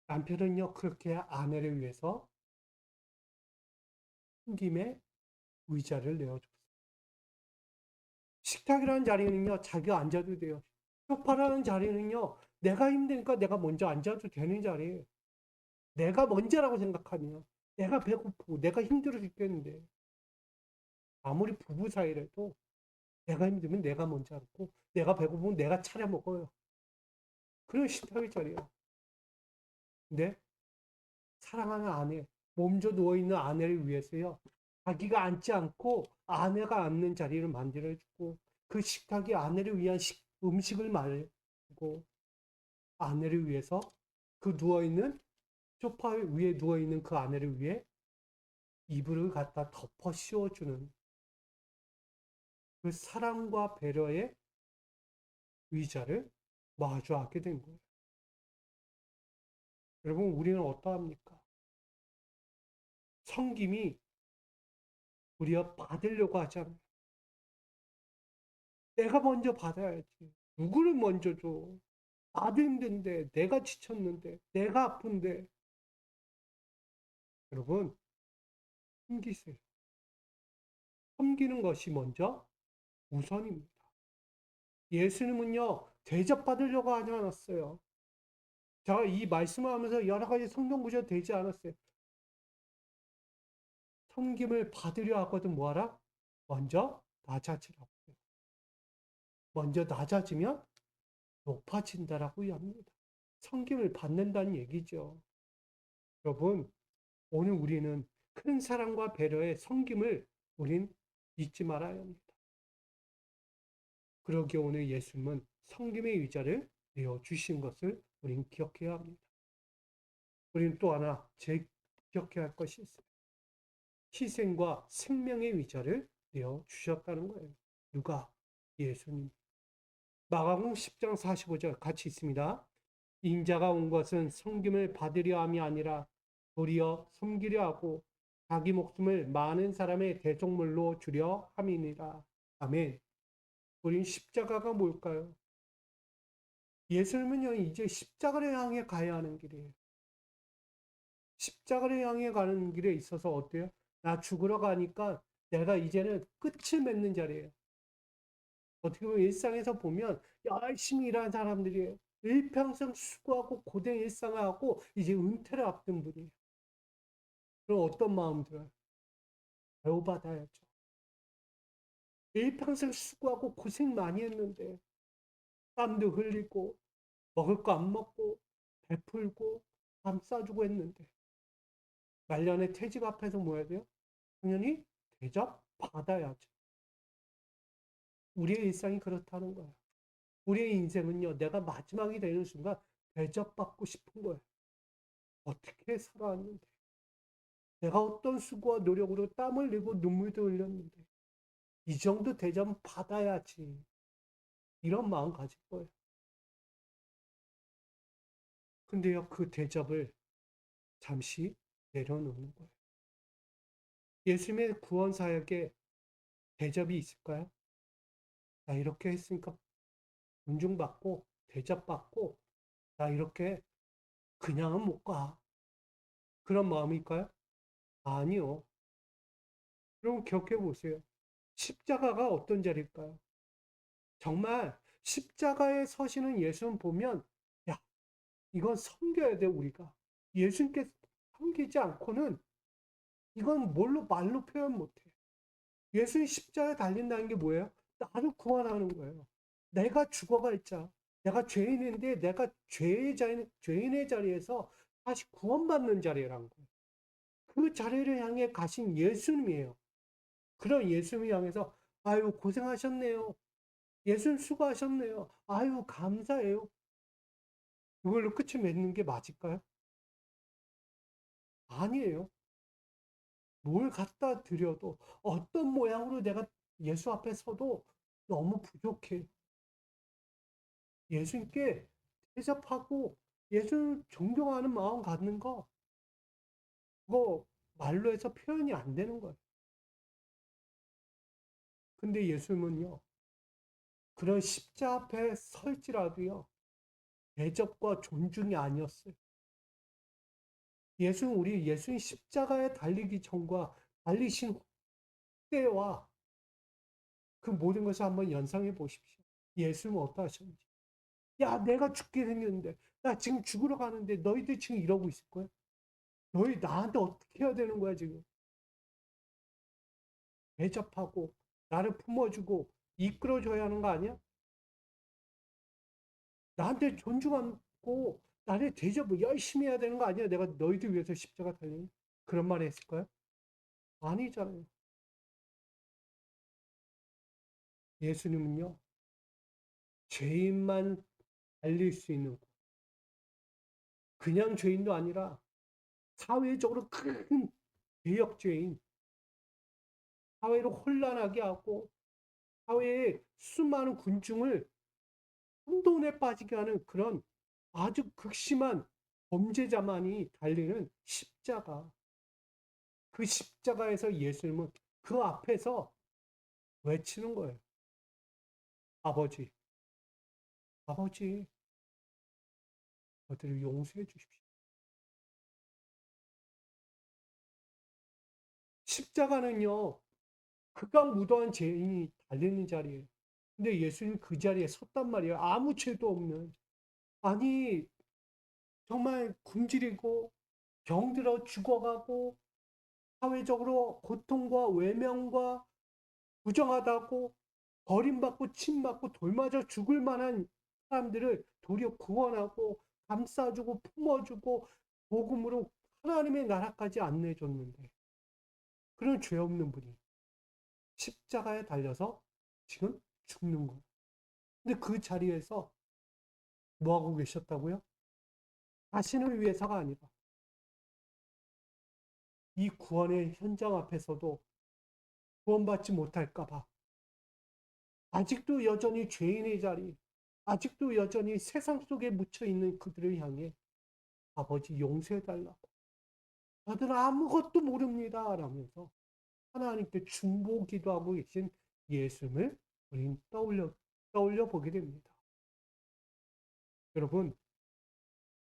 남편은요, 그렇게 아내를 위해서 흰김에 의자를 내어줬어요. 식탁이라는 자리는요, 자기가 앉아도 돼요. 소파라는 자리는요, 내가 힘드니까 내가 먼저 앉아도 되는 자리예요. 내가 먼저라고 생각하면, 내가 배고프고, 내가 힘들어 죽겠는데, 아무리 부부 사이라도 내가 힘들면 내가 먼저 앉고, 내가 배고프면 내가 차려 먹어요. 그런 식탁의 자리예요. 근데 사랑하는 아내, 몸져 누워있는 아내를 위해서요, 자기가 앉지 않고 아내가 앉는 자리를 만들어주고, 그 식탁이 아내를 위한 음식을 말고, 아내를 위해서 그 누워있는, 소파 위에 누워있는 그 아내를 위해 이불을 갖다 덮어 씌워주는 그 사랑과 배려의 의자를 마주하게 된 거예요. 여러분, 우리는 어떠합니까? 섬김이 우리가 받으려고 하잖아요. 내가 먼저 받아야지. 누구를 먼저 줘? 나도 힘든데, 내가 지쳤는데, 내가 아픈데. 여러분, 섬기세요. 섬기는 것이 먼저 우선입니다. 예수님은요, 대접받으려고 하지 않았어요. 제가 이 말씀을 하면서 여러 가지 성경 구절 되지 않았어요. 섬김을 받으려 하거든 뭐하라? 먼저 낮아지라고. 먼저 낮아지면 높아진다라고 합니다. 섬김을 받는다는 얘기죠. 여러분, 오늘 우리는 큰 사랑과 배려의 섬김을 우린 잊지 말아야 합니다. 그러기에 오늘 예수님은 섬김의 의자를 내어주신 것을 우린 기억해야 합니다. 우리는 또 하나 기억해야 할 것이 있어요. 희생과 생명의 의자를 내어주셨다는 거예요. 누가? 예수님. 마가복음 10장 45절 같이 있습니다. 인자가 온 것은 섬김을 받으려 함이 아니라 도리어 섬기려 하고 자기 목숨을 많은 사람의 대속물로 주려 함이니라. 아멘. 우린 십자가가 뭘까요? 예수님은요, 이제 십자가를 향해 가야 하는 길이에요. 십자가를 향해 가는 길에 있어서 어때요? 나 죽으러 가니까 내가 이제는 끝을 맺는 자리예요. 어떻게 보면 일상에서 보면 열심히 일하는 사람들이에요. 일평생 수고하고 고된 일상을 하고 이제 은퇴를 앞둔 분이에요. 그럼 어떤 마음 들어요? 배우받아야죠. 일평생 수고하고 고생 많이 했는데 땀도 흘리고 먹을 거 안 먹고 베풀고 밥 싸주고 했는데 말년에 퇴직 앞에서 뭐 해야 돼요? 당연히 대접 받아야죠. 우리의 일상이 그렇다는 거예요. 우리의 인생은요, 내가 마지막이 되는 순간 대접받고 싶은 거예요. 어떻게 살아왔는데, 내가 어떤 수고와 노력으로 땀을 흘리고 눈물도 흘렸는데, 이 정도 대접 받아야지. 이런 마음 가질 거예요. 근데요, 그 대접을 잠시 내려놓는 거예요. 예수님의 구원 사역에 대접이 있을까요? 나 이렇게 했으니까 존중받고, 대접받고, 나 이렇게 그냥은 못 가. 그런 마음일까요? 아니요. 여러분 기억해 보세요. 십자가가 어떤 자리일까요? 정말 십자가에 서시는 예수님 보면, 야, 이건 섬겨야 돼, 우리가. 예수님께 섬기지 않고는 이건 뭘로 말로 표현 못 해. 예수님 십자가에 달린다는 게 뭐예요? 나를 구원하는 거예요. 내가 죽어갈 자, 내가 죄인인데 내가 죄인의 자리에서 다시 구원받는 자리라는 거예요. 그 자리를 향해 가신 예수님이에요. 그런 예수님을 향해서 아유 고생하셨네요. 예수님 수고하셨네요. 아유 감사해요. 이걸로 끝을 맺는 게 맞을까요? 아니에요. 뭘 갖다 드려도 어떤 모양으로 내가 예수 앞에 서도 너무 부족해. 예수님께 대접하고 예수를 존경하는 마음 갖는 거 그거 말로 해서 표현이 안 되는 거예요. 근데 예수님은요. 그런 십자 앞에 설지라도요. 대접과 존중이 아니었어요. 우리 예수님 십자가에 달리기 전과 달리신 때와 그 모든 것을 한번 연상해 보십시오. 예수님은 어떠하셨는지. 야, 내가 죽게 생겼는데, 나 지금 죽으러 가는데 너희들 지금 이러고 있을 거야? 너희 나한테 어떻게 해야 되는 거야, 지금? 대접하고, 나를 품어주고, 이끌어줘야 하는 거 아니야? 나한테 존중하고, 나를 대접을 열심히 해야 되는 거 아니야? 내가 너희들 위해서 십자가 달리는 그런 말 했을까요? 아니잖아요. 예수님은요, 죄인만 달릴 수 있는, 그냥 죄인도 아니라 사회적으로 큰 개혁죄인, 사회를 혼란하게 하고 사회의 수많은 군중을 혼돈에 빠지게 하는 그런 아주 극심한 범죄자만이 달리는 십자가. 그 십자가에서 예수님은 그 앞에서 외치는 거예요. 아버지, 아버지, 저들을 용서해 주십시오. 십자가는요, 극악무도한 죄인이 달리는 자리예요. 근데 예수님 그 자리에 섰단 말이에요. 아무 죄도 없는. 아니, 정말 굶주리고 병들어 죽어가고 사회적으로 고통과 외면과 부정하다고 버림받고 침맞고 돌맞아 죽을 만한 사람들을 도리어 구원하고 감싸주고 품어주고 복음으로 하나님의 나라까지 안내해줬는데 그런 죄 없는 분이 십자가에 달려서 지금 죽는 거예요. 근데 그 자리에서 뭐 하고 계셨다고요? 자신을 위해서가 아니라 이 구원의 현장 앞에서도 구원받지 못할까봐 아직도 여전히 죄인의 자리, 아직도 여전히 세상 속에 묻혀 있는 그들을 향해 아버지 용서해달라고. 나들은 아무것도 모릅니다. 라면서 하나님께 중보 기도하고 계신 예수님을 우리는 떠올려 보게 됩니다. 여러분,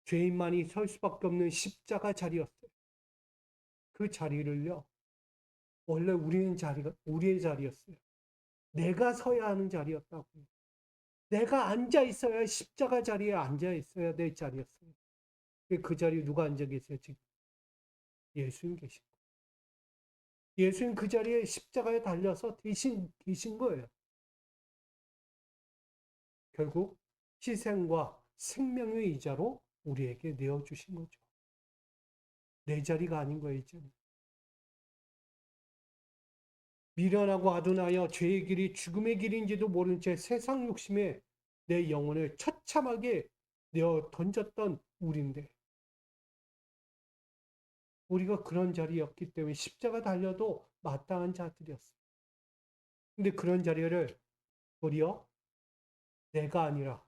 죄인만이 설 수밖에 없는 십자가 자리였어요. 그 자리를요, 원래 우리의 자리였어요. 내가 서야 하는 자리였다고요. 내가 앉아 있어야 십자가 자리에 앉아 있어야 될 자리였어요. 그 자리에 누가 앉아 계세요, 지금? 예수님 계신 거예요. 예수님 그 자리에 십자가에 달려서 대신 계신 거예요. 결국 희생과 생명의 이자로 우리에게 내어주신 거죠. 내 자리가 아닌 거예요, 이제는. 미련하고 아둔하여 죄의 길이 죽음의 길인지도 모른 채 세상 욕심에 내 영혼을 처참하게 내어 던졌던 우리인데, 우리가 그런 자리였기 때문에 십자가 달려도 마땅한 자들이었어요. 근데 그런 자리를 도리어 내가 아니라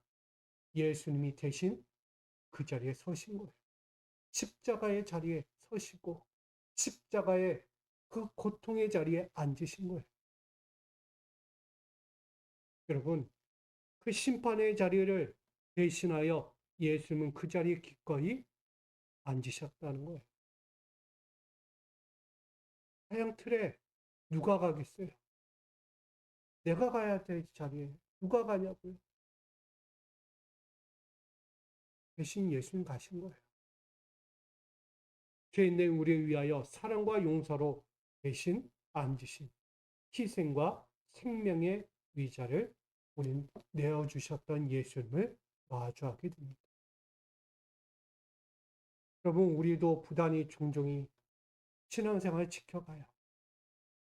예수님이 대신 그 자리에 서신 거예요. 십자가의 자리에 서시고 십자가의 그 고통의 자리에 앉으신 거예요. 여러분, 그 심판의 자리를 대신하여 예수님은 그 자리에 기꺼이 앉으셨다는 거예요. 하양 틀에 누가 가겠어요? 내가 가야 될 자리에 누가 가냐고요? 대신 예수님 가신 거예요. 죄인된 우리를 위하여 사랑과 용서로 대신 앉으신 희생과 생명의 위자를 우리는 내어주셨던 예수님을 마주하게 됩니다. 여러분, 우리도 부단히 종종이 신앙생활을 지켜가요.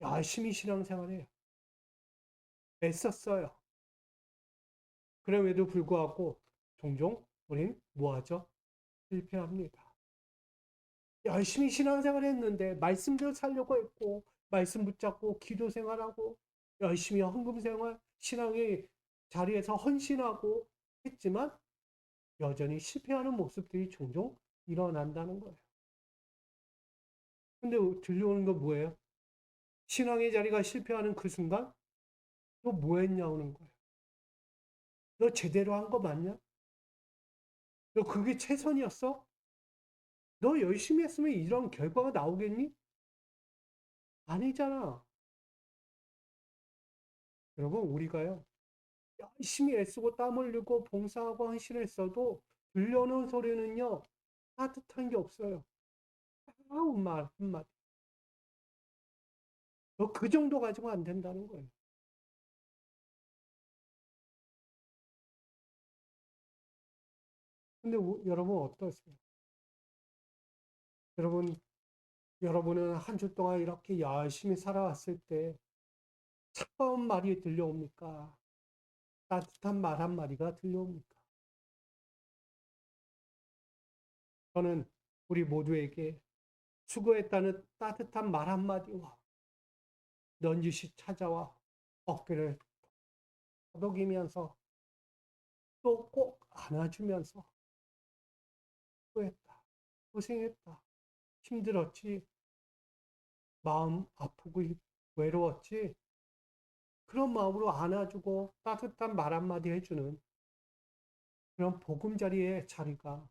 열심히 신앙생활해요. 애썼어요. 그럼에도 불구하고 종종 우리는 뭐하죠? 실패합니다. 열심히 신앙생활 했는데 말씀대로 살려고 했고 말씀 붙잡고 기도 생활하고 열심히 헌금 생활 신앙의 자리에서 헌신하고 했지만 여전히 실패하는 모습들이 종종 일어난다는 거예요. 근데 들려오는 건 뭐예요? 신앙의 자리가 실패하는 그 순간 너 뭐 했냐는 거예요. 너 제대로 한 거 맞냐? 너 그게 최선이었어? 너 열심히 했으면 이런 결과가 나오겠니? 아니잖아. 여러분, 우리가요, 열심히 애쓰고 땀 흘리고 봉사하고 헌신했어도 들려오는 소리는요, 따뜻한 게 없어요. 아우, 말 한마디. 너 그 정도 가지고 안 된다는 거예요. 근데 여러분 어떠세요? 여러분은 한 주 동안 이렇게 열심히 살아왔을 때 차가운 말이 들려옵니까? 따뜻한 말 한마디가 들려옵니까? 저는 우리 모두에게 수고했다는 따뜻한 말 한마디와 넌지시 찾아와 어깨를 토독이면서 또 꼭 안아주면서 수고했다, 고생했다, 힘들었지, 마음 아프고 외로웠지, 그런 마음으로 안아주고 따뜻한 말 한마디 해주는 그런 보금자리의 자리가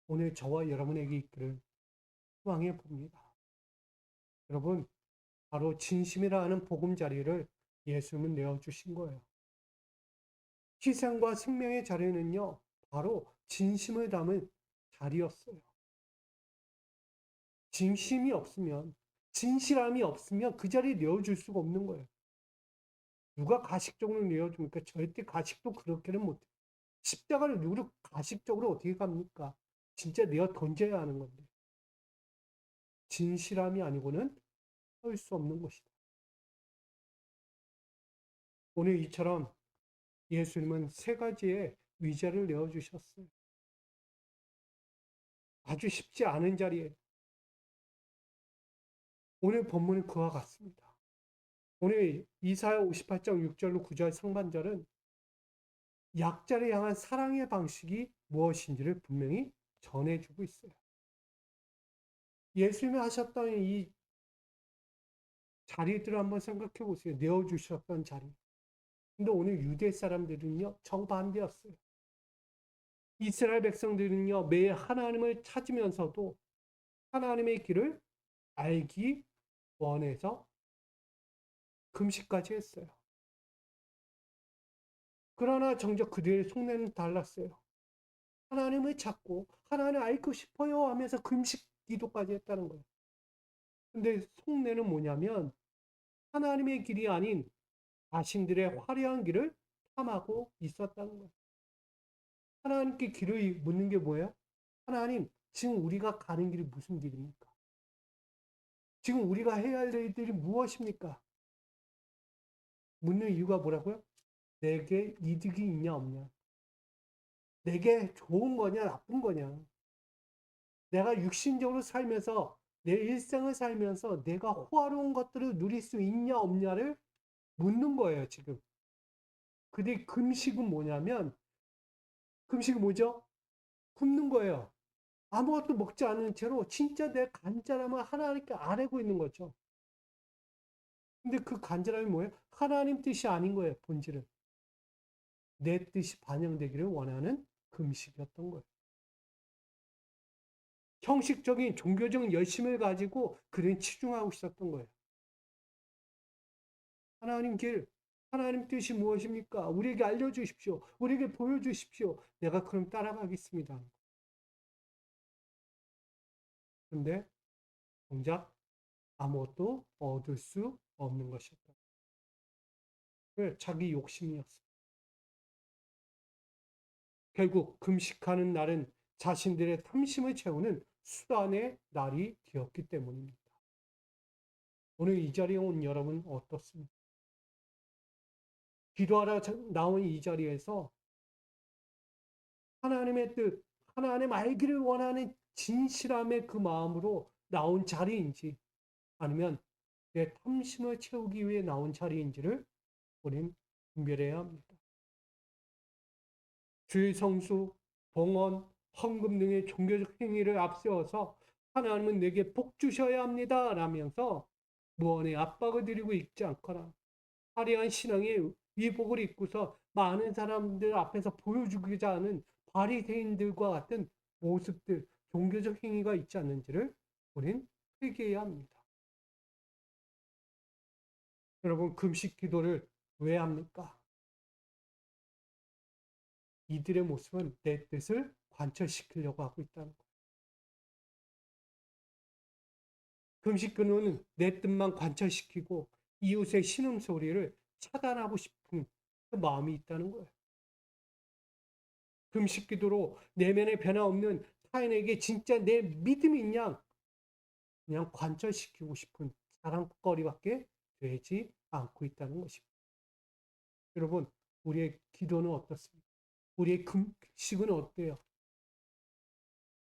오늘 저와 여러분에게 있기를 소망해 봅니다. 여러분, 바로 진심이라 하는 보금자리를 예수님은 내어주신 거예요. 희생과 생명의 자리는요, 바로 진심을 담은 자리였어요. 진심이 없으면, 진실함이 없으면 그 자리에 내어줄 수가 없는 거예요. 누가 가식적으로 내어줍니까? 절대 가식도 그렇게는 못해요. 십자가를 누구 가식적으로 어떻게 갑니까? 진짜 내어 던져야 하는 건데. 진실함이 아니고는 할 수 없는 것이다. 오늘 이처럼 예수님은 세 가지의 위자를 내어주셨어요. 아주 쉽지 않은 자리에 오늘 본문은 그와 같습니다. 오늘 이사야 58장 6절로 9절 상반절은 약자를 향한 사랑의 방식이 무엇인지를 분명히 전해주고 있어요. 예수님이 하셨던 이 자리들을 한번 생각해 보세요. 내어주셨던 자리. 근데 오늘 유대 사람들은요, 정반대였어요. 이스라엘 백성들은요, 매일 하나님을 찾으면서도 하나님의 길을 알기 원해서 금식까지 했어요. 그러나 정작 그들의 속내는 달랐어요. 하나님을 찾고 하나님을 알고 싶어요 하면서 금식 기도까지 했다는 거예요. 근데 속내는 뭐냐면 하나님의 길이 아닌 자신들의 화려한 길을 탐하고 있었다는 거예요. 하나님께 길을 묻는 게 뭐예요? 하나님, 지금 우리가 가는 길이 무슨 길입니까? 지금 우리가 해야 할 일들이 무엇입니까? 묻는 이유가 뭐라고요? 내게 이득이 있냐 없냐? 내게 좋은 거냐 나쁜 거냐? 내가 육신적으로 살면서 내 일생을 살면서 내가 호화로운 것들을 누릴 수 있냐 없냐를 묻는 거예요, 지금. 근데 금식은 뭐냐면 금식이 뭐죠? 굶는 거예요. 아무것도 먹지 않은 채로 진짜 내 간절함을 하나님께 아뢰고 있는 거죠. 근데 그 간절함이 뭐예요? 하나님 뜻이 아닌 거예요, 본질은. 내 뜻이 반영되기를 원하는 금식이었던 거예요. 형식적인 종교적 열심을 가지고 그는 치중하고 있었던 거예요. 하나님 길, 하나님 뜻이 무엇입니까? 우리에게 알려주십시오. 우리에게 보여주십시오. 내가 그럼 따라가겠습니다. 근데 정작 아무것도 얻을 수 없는 것이었다. 왜? 자기 욕심이었어. 결국 금식하는 날은 자신들의 탐심을 채우는 수단의 날이 되었기 때문입니다. 오늘 이 자리에 온 여러분 어떻습니까? 기도하러 나온 이 자리에서 하나님의 뜻, 하나님 알기를 원하는 진실함의 그 마음으로 나온 자리인지 아니면 내 탐심을 채우기 위해 나온 자리인지를 우리는 분별해야 합니다. 주의 성수, 봉헌, 헌금 등의 종교적 행위를 앞세워서 하나님은 내게 복 주셔야 합니다 라면서 무언의 압박을 드리고 있지 않거나 화려한 신앙의 위복을 입고서 많은 사람들 앞에서 보여주고자 하는 바리새인들과 같은 모습들, 종교적 행위가 있지 않는지를 우리는 회개해야 합니다. 여러분, 금식 기도를 왜 합니까? 이들의 모습은 내 뜻을 관철시키려고 하고 있다는 거예요. 금식 기도는 내 뜻만 관철시키고 이웃의 신음소리를 차단하고 싶은 그 마음이 있다는 거예요. 금식 기도로 내면의 변화 없는 타인에게 진짜 내 믿음이 있냐 그냥 관철시키고 싶은 자랑거리밖에 되지 않고 있다는 것입니다. 여러분, 우리의 기도는 어떻습니까? 우리의 금식은 어때요?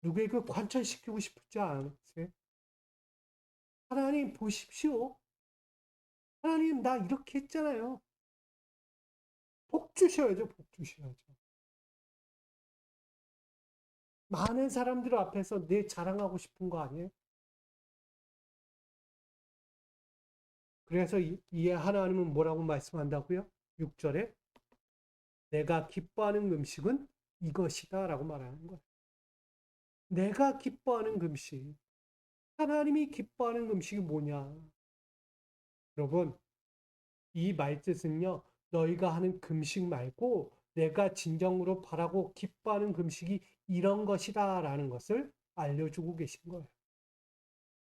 누구에게 관철시키고 싶지 않으세요? 하나님 보십시오. 하나님 나 이렇게 했잖아요. 복 주셔야죠. 복 주셔야죠. 많은 사람들 앞에서 내 자랑하고 싶은 거 아니에요? 그래서 이에 하나님은 뭐라고 말씀한다고요? 6절에 내가 기뻐하는 음식은 이것이다 라고 말하는 거예요. 내가 기뻐하는 금식. 하나님이 기뻐하는 금식이 뭐냐? 여러분, 이 말뜻은요, 너희가 하는 금식 말고 내가 진정으로 바라고 기뻐하는 금식이 이런 것이다 라는 것을 알려주고 계신 거예요.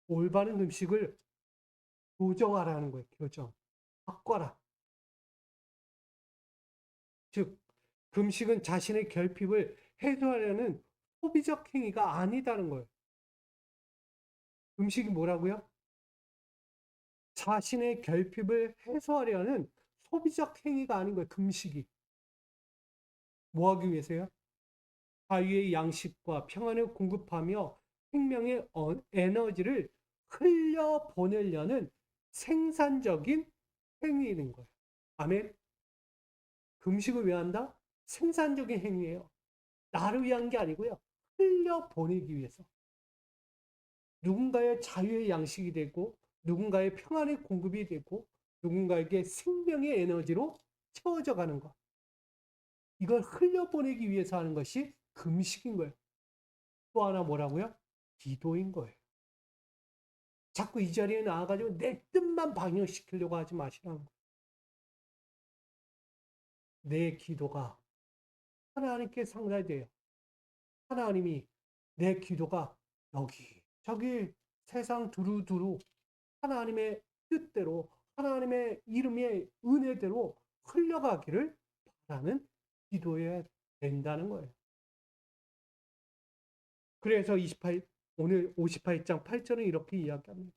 올바른 금식을 교정하라는 거예요. 교정. 바꿔라. 즉, 금식은 자신의 결핍을 해소하려는 소비적 행위가 아니다는 거예요. 금식이 뭐라고요? 자신의 결핍을 해소하려는 소비적 행위가 아닌 거예요. 금식이. 뭐 하기 위해서요? 자유의 양식과 평안을 공급하며 생명의 에너지를 흘려보내려는 생산적인 행위인 거예요. 아멘. 금식을 왜 한다? 생산적인 행위예요. 나를 위한 게 아니고요. 흘려보내기 위해서. 누군가의 자유의 양식이 되고 누군가의 평안의 공급이 되고 누군가에게 생명의 에너지로 채워져 가는 것. 이걸 흘려보내기 위해서 하는 것이 금식인 거예요. 또 하나 뭐라고요? 기도인 거예요. 자꾸 이 자리에 나와가지고 내 뜻만 방영시키려고 하지 마시라는 거예요. 내 기도가 하나님께 상달돼요. 하나님이 내 기도가 여기 저기 세상 두루두루 하나님의 뜻대로 하나님의 이름의 은혜대로 흘러가기를 바라는 기도해야 된다는 거예요. 그래서 오늘 58장 8절은 이렇게 이야기합니다.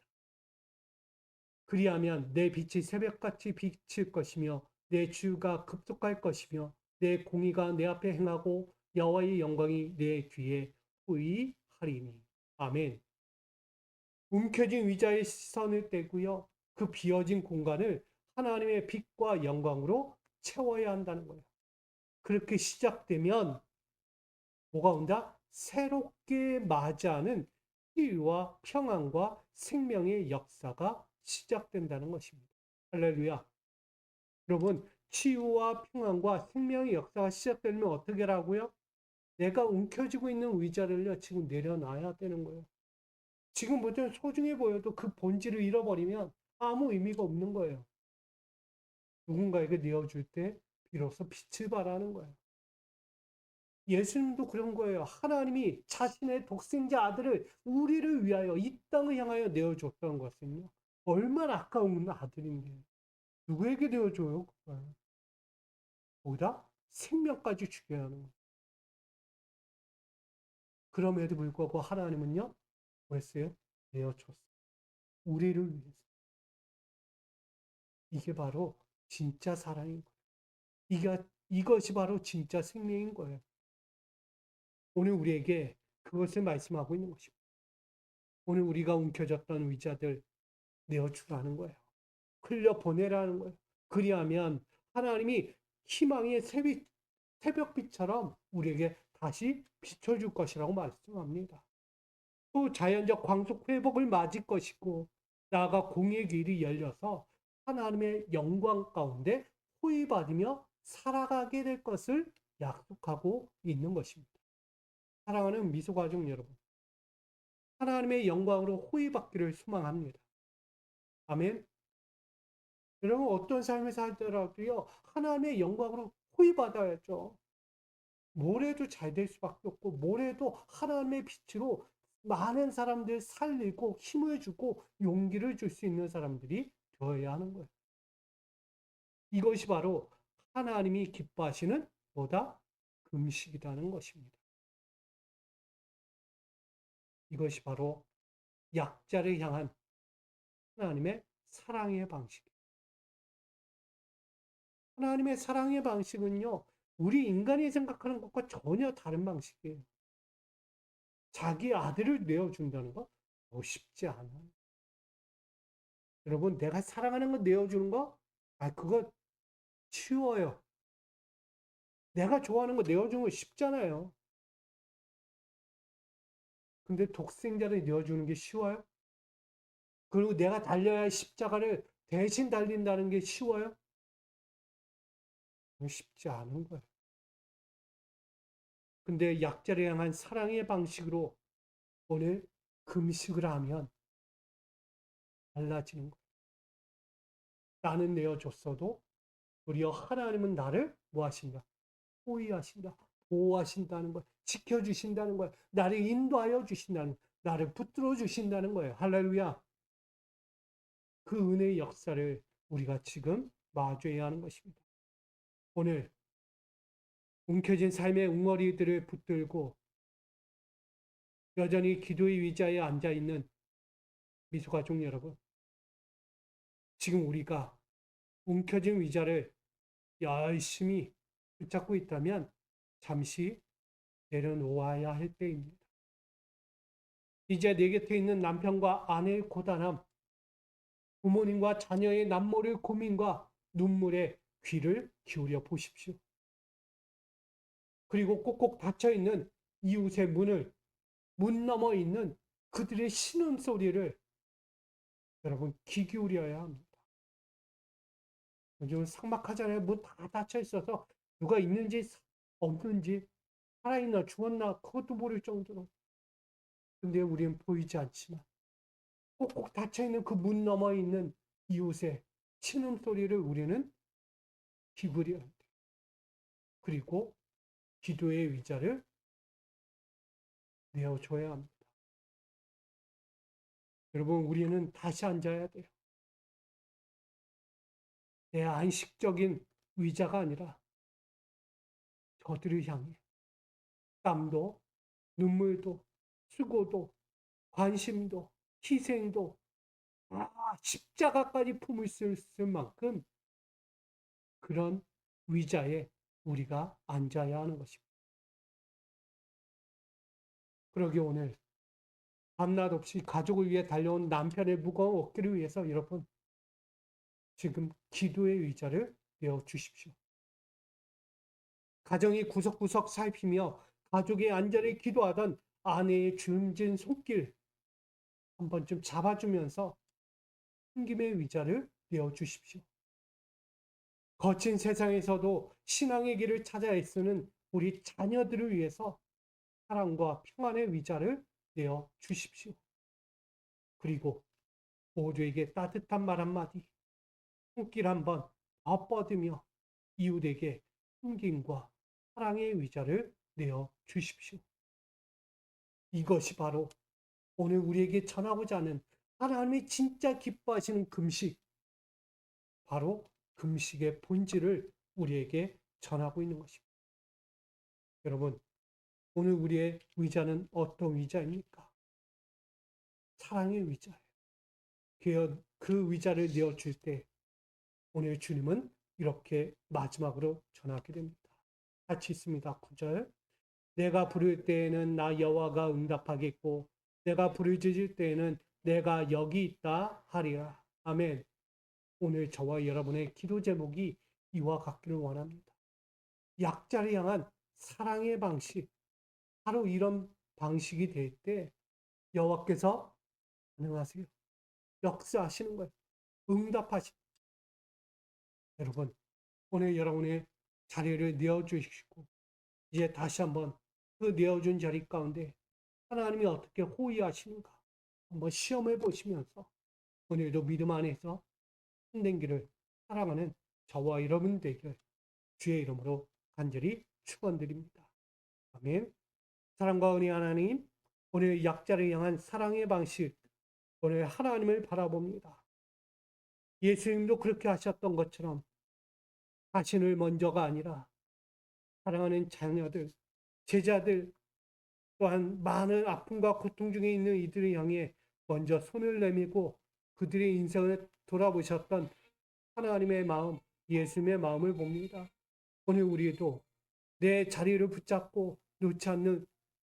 그리하면 내 빛이 새벽같이 비칠 것이며 내 주가 급속할 것이며 내 공의가 내 앞에 행하고 여호와의 영광이 내 뒤에 후이하리니. 아멘. 움켜진 의자의 시선을 떼고요. 그 비어진 공간을 하나님의 빛과 영광으로 채워야 한다는 거예요. 그렇게 시작되면 뭐가 온다? 새롭게 맞이하는 치유와 평안과 생명의 역사가 시작된다는 것입니다. 할렐루야. 여러분, 치유와 평안과 생명의 역사가 시작되면 어떻게 하라고요? 내가 움켜쥐고 있는 의자를요, 지금 내려놔야 되는 거예요. 지금 보통 소중해 보여도 그 본질을 잃어버리면 아무 의미가 없는 거예요. 누군가에게 내어줄 때 비로소 빛을 발하는 거예요. 예수님도 그런 거예요. 하나님이 자신의 독생자 아들을 우리를 위하여 이 땅을 향하여 내어줬다는 것은요. 얼마나 아까운 아들인데 누구에게 내어줘요? 그걸. 거기다 생명까지 죽여야 하는 거예요. 그럼에도 불구하고 하나님은요. 뭐 했어요? 내어줬어요. 우리를 위해서. 이게 바로 진짜 사랑인 거예요. 이것이 바로 진짜 생명인 거예요. 오늘 우리에게 그것을 말씀하고 있는 것입니다. 오늘 우리가 움켜졌던 의자들 내어주라는 거예요. 흘려보내라는 거예요. 그리하면 하나님이 희망의 새벽빛처럼 우리에게 다시 비춰줄 것이라고 말씀합니다. 또 자연적 광속 회복을 맞을 것이고 나아가 공의 길이 열려서 하나님의 영광 가운데 호의받으며 살아가게 될 것을 약속하고 있는 것입니다. 사랑하는 미소가족 여러분, 하나님의 영광으로 호의받기를 소망합니다. 아멘. 여러분 어떤 삶을 살더라도요 하나님의 영광으로 호의받아야죠. 뭘 해도 잘 될 수밖에 없고 뭘 해도 하나님의 빛으로 많은 사람들 살리고 힘을 주고 용기를 줄 수 있는 사람들이 되어야 하는 거예요. 이것이 바로 하나님이 기뻐하시는 뭐다? 금식이라는 것입니다. 이것이 바로 약자를 향한 하나님의 사랑의 방식. 하나님의 사랑의 방식은요, 우리 인간이 생각하는 것과 전혀 다른 방식이에요. 자기 아들을 내어준다는 거 쉽지 않아요. 여러분, 내가 사랑하는 거 내어주는 거? 그거 쉬워요. 내가 좋아하는 거 내어주는 거 쉽잖아요. 근데 독생자를 내어주는 게 쉬워요? 그리고 내가 달려야 할 십자가를 대신 달린다는 게 쉬워요? 쉽지 않은 거예요. 근데 약자를 향한 사랑의 방식으로 오늘 금식을 하면 달라지는 거예요. 나는 내어줬어도 도리어 하나님은 나를 뭐 하신다? 호의하신다. 보호하신다는 거예요. 지켜주신다는 거예요. 나를 인도하여 주신다는 거예요. 나를 붙들어 주신다는 거예요. 할렐루야. 그 은혜의 역사를 우리가 지금 마주해야 하는 것입니다. 오늘 움켜진 삶의 웅어리들을 붙들고 여전히 기도의 의자에 앉아있는 미소가족 여러분, 지금 우리가 움켜진 의자를 열심히 붙잡고 있다면 잠시 내려놓아야 할 때입니다. 이제 내 곁에 있는 남편과 아내의 고단함, 부모님과 자녀의 남모를 고민과 눈물에 귀를 기울여 보십시오. 그리고 꼭꼭 닫혀있는 이웃의 문 너머 있는 그들의 신음소리를 여러분 귀 기울여야 합니다. 요즘 삭막하잖아요. 문 다 닫혀 있어서 누가 있는지 없는지 살아있나 죽었나 그것도 모를 정도로. 근데 우리는 보이지 않지만 꼭꼭 닫혀있는 그 문 너머에 있는 이웃의 신음소리를 우리는 기울여야 돼. 그리고 기도의 의자를 내어줘야 합니다. 여러분, 우리는 다시 앉아야 돼요. 내 안식적인 의자가 아니라 저들을 향해 땀도, 눈물도, 수고도, 관심도, 희생도, 십자가까지 품을 수 있을 만큼 그런 의자에 우리가 앉아야 하는 것입니다. 그러기 오늘 밤낮 없이 가족을 위해 달려온 남편의 무거운 어깨를 위해서 여러분 지금 기도의 의자를 내어 주십시오. 가정이 구석구석 살피며 가족의 안전을 기도하던 아내의 주름진 손길 한 번쯤 잡아주면서 힘김의 의자를 내어 주십시오. 거친 세상에서도 신앙의 길을 찾아 애쓰는 우리 자녀들을 위해서 사랑과 평안의 의자를 내어 주십시오. 그리고 모두에게 따뜻한 말 한마디, 손길 한번 더 뻗으며 이웃에게 힘김과 사랑의 의자를 내어 주십시오. 이것이 바로 오늘 우리에게 전하고자 하는 하나님이 진짜 기뻐하시는 금식, 바로 금식의 본질을 우리에게 전하고 있는 것입니다. 여러분, 오늘 우리의 의자는 어떤 의자입니까? 사랑의 의자예요. 그 의자를 내어줄 때 오늘 주님은 이렇게 마지막으로 전하게 됩니다. 같이 있습니다. 9절. 내가 부를 때에는 나 여호와가 응답하겠고 내가 부르짖을 때에는 내가 여기 있다 하리라. 아멘. 오늘 저와 여러분의 기도 제목이 이와 같기를 원합니다. 약자를 향한 사랑의 방식, 바로 이런 방식이 될 때 여호와께서 반응하세요. 역사하시는 거예요. 응답하시는 거예요. 여러분, 오늘 여러분의 자리를 내어주시고 이제 다시 한번 그 내어준 자리 가운데 하나님이 어떻게 호위하시는가 한번 시험해 보시면서 오늘도 믿음 안에서 힘든 길을 살아가는 저와 여러분 되길 주의 이름으로 간절히 축원드립니다. 아멘. 사랑과 은혜 하나님, 오늘 약자를 향한 사랑의 방식, 오늘 하나님을 바라봅니다. 예수님도 그렇게 하셨던 것처럼 자신을 먼저가 아니라 사랑하는 자녀들, 제자들, 또한 많은 아픔과 고통 중에 있는 이들을 향해 먼저 손을 내밀고 그들의 인생을 돌아보셨던 하나님의 마음, 예수님의 마음을 봅니다. 오늘 우리도 내 자리를 붙잡고 놓지 않는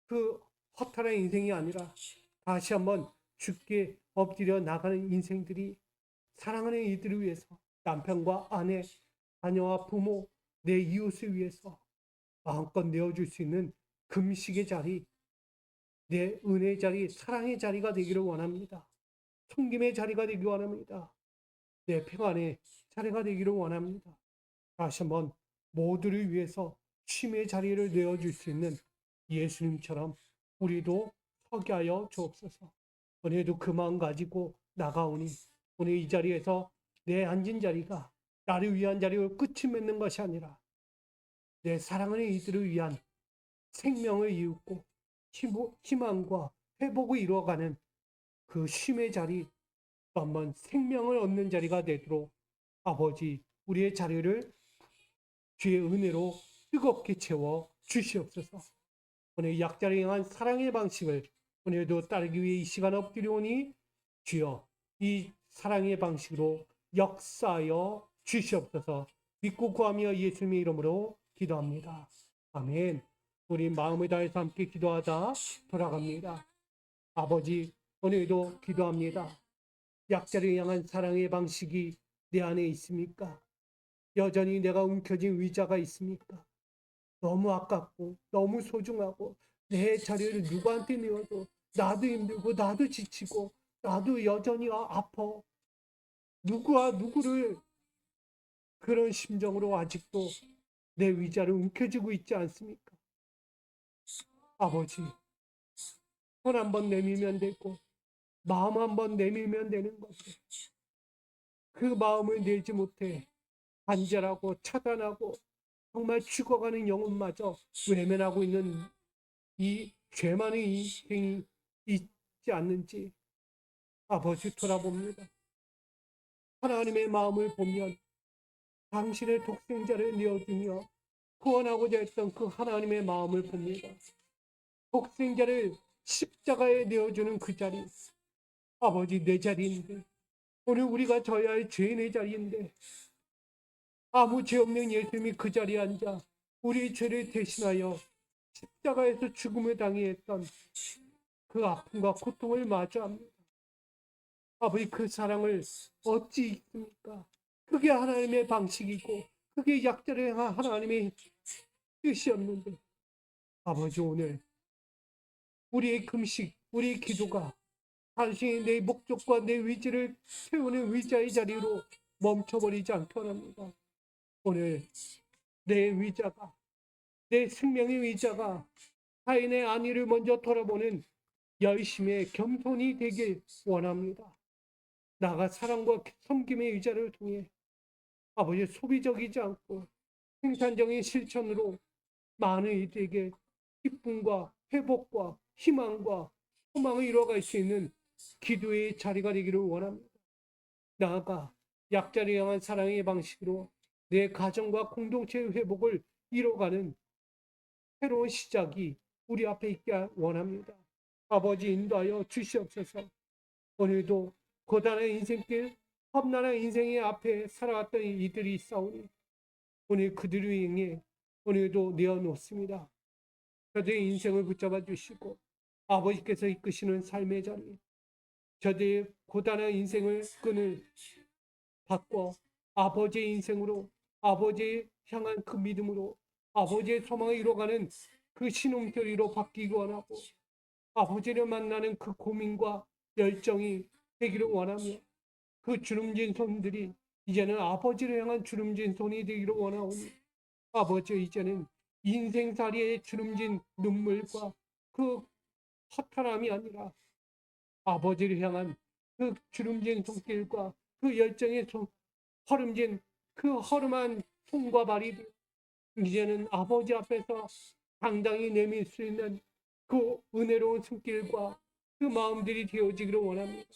그 허탈한 인생이 아니라 다시 한번 죽게 엎드려 나가는 인생들이 사랑하는 이들을 위해서 남편과 아내, 자녀와 부모, 내 이웃을 위해서 마음껏 내어줄 수 있는 금식의 자리, 내 은혜의 자리, 사랑의 자리가 되기를 원합니다. 섬김의 자리가 되기를 원합니다. 내 평안의 자리가 되기를 원합니다. 다시 한번 모두를 위해서 쉼의 자리를 내어줄 수 있는 예수님처럼 우리도 서게 하여 주옵소서. 오늘도 그 마음 가지고 나가오니 오늘 이 자리에서 내 앉은 자리가 나를 위한 자리로 끝이 맺는 것이 아니라 내 사랑하는 이들을 위한 생명을 이웃고 희망과 회복을 이루어가는 그 쉼의 자리, 또 한번 생명을 얻는 자리가 되도록 아버지 우리의 자리를 주의 은혜로 뜨겁게 채워 주시옵소서. 오늘 약자를 향한 사랑의 방식을 오늘도 따르기 위해 이 시간 엎드려오니 주여 이 사랑의 방식으로 역사하여 주시옵소서. 믿고 구하며 예수님의 이름으로 기도합니다. 아멘. 우리 마음을 다해서 함께 기도하자 돌아갑니다. 아버지 오늘도 기도합니다. 약자를 향한 사랑의 방식이 내 안에 있습니까? 여전히 내가 움켜쥔 의자가 있습니까? 너무 아깝고 너무 소중하고 내 자리를 누구한테 내어도 나도 힘들고 나도 지치고 나도 여전히 아파. 누구와 누구를 그런 심정으로 아직도 내 의자를 움켜쥐고 있지 않습니까? 아버지, 손 한번 내밀면 되고 마음 한번 내밀면 되는 거죠. 그 마음을 내지 못해 단절하고 차단하고 정말 죽어가는 영혼마저 외면하고 있는 이 죄 많은 인생이 있지 않는지 아버지 돌아봅니다. 하나님의 마음을 보면 당신의 독생자를 내어주며 구원하고자 했던 그 하나님의 마음을 봅니다. 독생자를 십자가에 내어주는 그 자리, 아버지 내 자리인데, 오늘 우리가 져야 할 죄인의 자리인데 아무 죄 없는 예수님이 그 자리에 앉아 우리의 죄를 대신하여 십자가에서 죽음을 당했던 그 아픔과 고통을 마주합니다. 아버지 그 사랑을 어찌 잊습니까? 그게 하나님의 방식이고 그게 약자를 향한 하나님의 뜻이었는데 아버지 오늘 우리의 금식, 우리의 기도가 당신이 내 목적과 내 의지를 세우는 의자의 자리로 멈춰버리지 않게 원합니다. 오늘 내 의자가, 내 생명의 의자가 타인의 안위를 먼저 돌아보는 열심의 겸손이 되길 원합니다. 나가 사랑과 섬김의 의자를 통해 아버지 소비적이지 않고 생산적인 실천으로 많은 이들에게 기쁨과 회복과 희망과 소망을 이뤄갈 수 있는 기도의 자리가 되기를 원합니다. 나아가 약자를 향한 사랑의 방식으로 내 가정과 공동체의 회복을 이뤄가는 새로운 시작이 우리 앞에 있게 원합니다. 아버지 인도하여 주시옵소서. 오늘도 고단한 인생길, 험난한 인생의 앞에 살아왔던 이들이 있사오니 오늘 그들을 위해 오늘도 내어놓습니다. 저들의 인생을 붙잡아 주시고 아버지께서 이끄시는 삶의 자리, 저들의 고단한 인생을 끈을 바꿔 아버지의 인생으로, 아버지의 향한 그 믿음으로, 아버지의 소망을 이뤄가는 그 신혼결의로 바뀌기 원하고 아버지를 만나는 그 고민과 열정이 되기를 원하며 그 주름진 손들이 이제는 아버지를 향한 주름진 손이 되기를 원하오니 아버지 이제는 인생살이의 주름진 눈물과 그 허탈함이 아니라 아버지를 향한 그 주름진 손길과 그 열정의 허름진 그 허름한 손과 발이 이제는 아버지 앞에서 당당히 내밀 수 있는 그 은혜로운 손길과 그 마음들이 되어지기를 원합니다.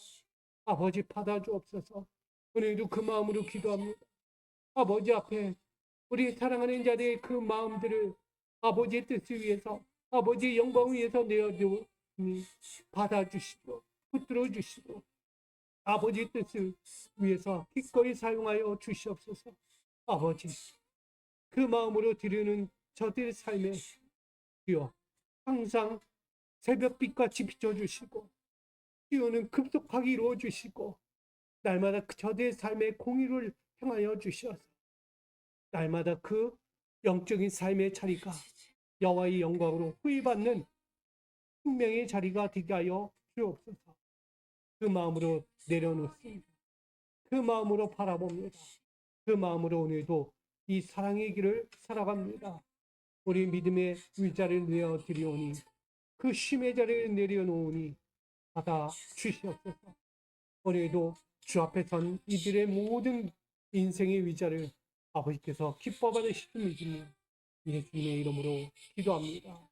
아버지 받아주옵소서. 오늘도 그 마음으로 기도합니다. 아버지 앞에 우리 사랑하는 자들의 그 마음들을 아버지의 뜻을 위해서, 아버지의 영광을 위해서 내어주니 받아주시고 붙들어 주시고 아버지의 뜻을 위해서 기꺼이 사용하여 주시옵소서. 아버지 그 마음으로 드리는 저들의 삶에 주여 항상 새벽빛같이 비춰주시고 기운은 급속하게 이루어주시고 날마다 저들의 삶의 공의를 행하여 주셔서 날마다 그 영적인 삶의 자리가 여호와의 영광으로 후회받는 생명의 자리가 되게 하여 주옵소서. 그 마음으로 내려놓습니다. 그 마음으로 바라봅니다. 그 마음으로 오늘도 이 사랑의 길을 살아갑니다. 우리 믿음의 의자를 내어드리오니 그 쉼의 자리를 내려놓으니 받아 주시옵소서. 오늘도 주 앞에 선 이들의 모든 인생의 의자를 아버지께서 기뻐 받으실 줄 믿으며 예수님의 이름으로 기도합니다.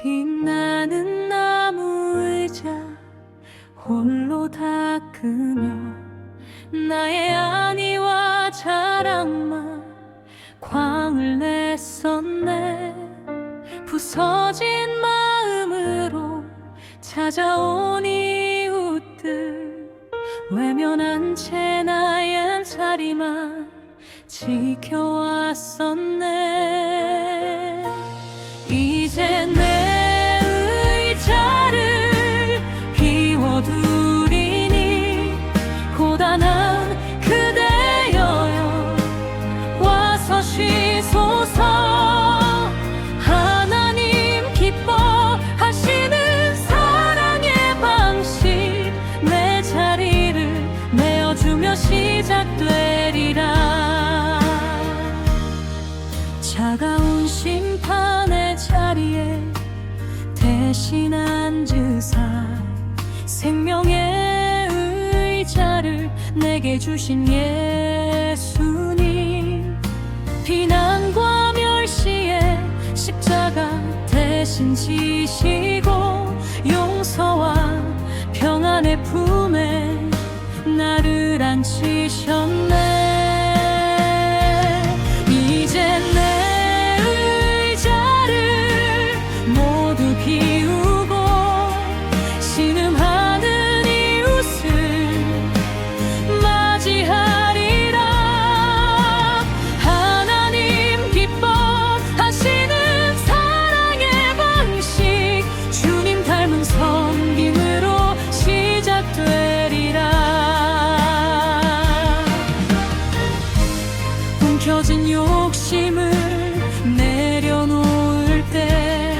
빛나는 나무 의자 홀로 닦으며 나의 안위와 자랑만 광을 냈었네. 부서진 마음으로 찾아온 이웃들 외면한 채 나의 자리만 지켜왔었네. 이제 내 의자를 비워두리니 고단한 그대여여 와서 쉬소서. 하나님 기뻐하시는 사랑의 방식 내 자리 시작되리라. 차가운 심판의 자리에 대신 앉으사 생명의 의자를 내게 주신 예수님, 비난과 멸시의 십자가 대신 지시고 용서와 평안의 품에 나를 앉히셨네. 이제 내 의자를 모두 비우고 신음하는 이웃을 맞이하리라. 하나님 기뻐하시는 사랑의 방식, 주님 닮은 섬김으로 시작되리라. 움켜진 욕심을 내려놓을 때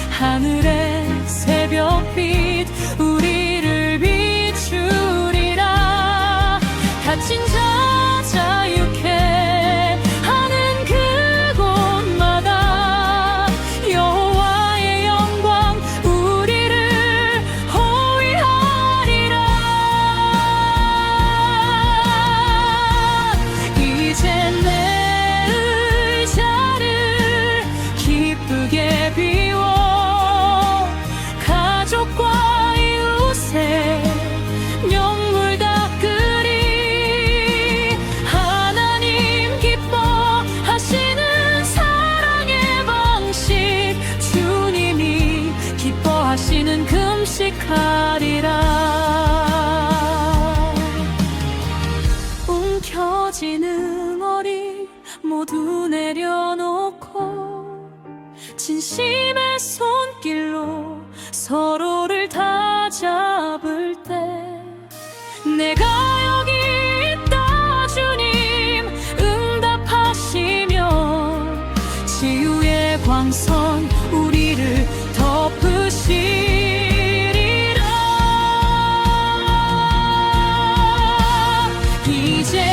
하늘의 새벽빛 우리를 비추리라. 갇힌 자 자유케 하는 그곳마다 여호와의 영광 우리를 호위하리라. 이제 내 의자를 기쁘게 비워 가족과 이웃의 명물 닦으리. 하나님 기뻐하시는 사랑의 방식, 주님이 기뻐하시는 금식하리라. 움켜진 응어리 모두 내려놓고 진심의 손길로 서로를 다잡을 때 내가 여기 있다 주님 응답하시며 치유의 광선 우리를 덮으시리라. 이제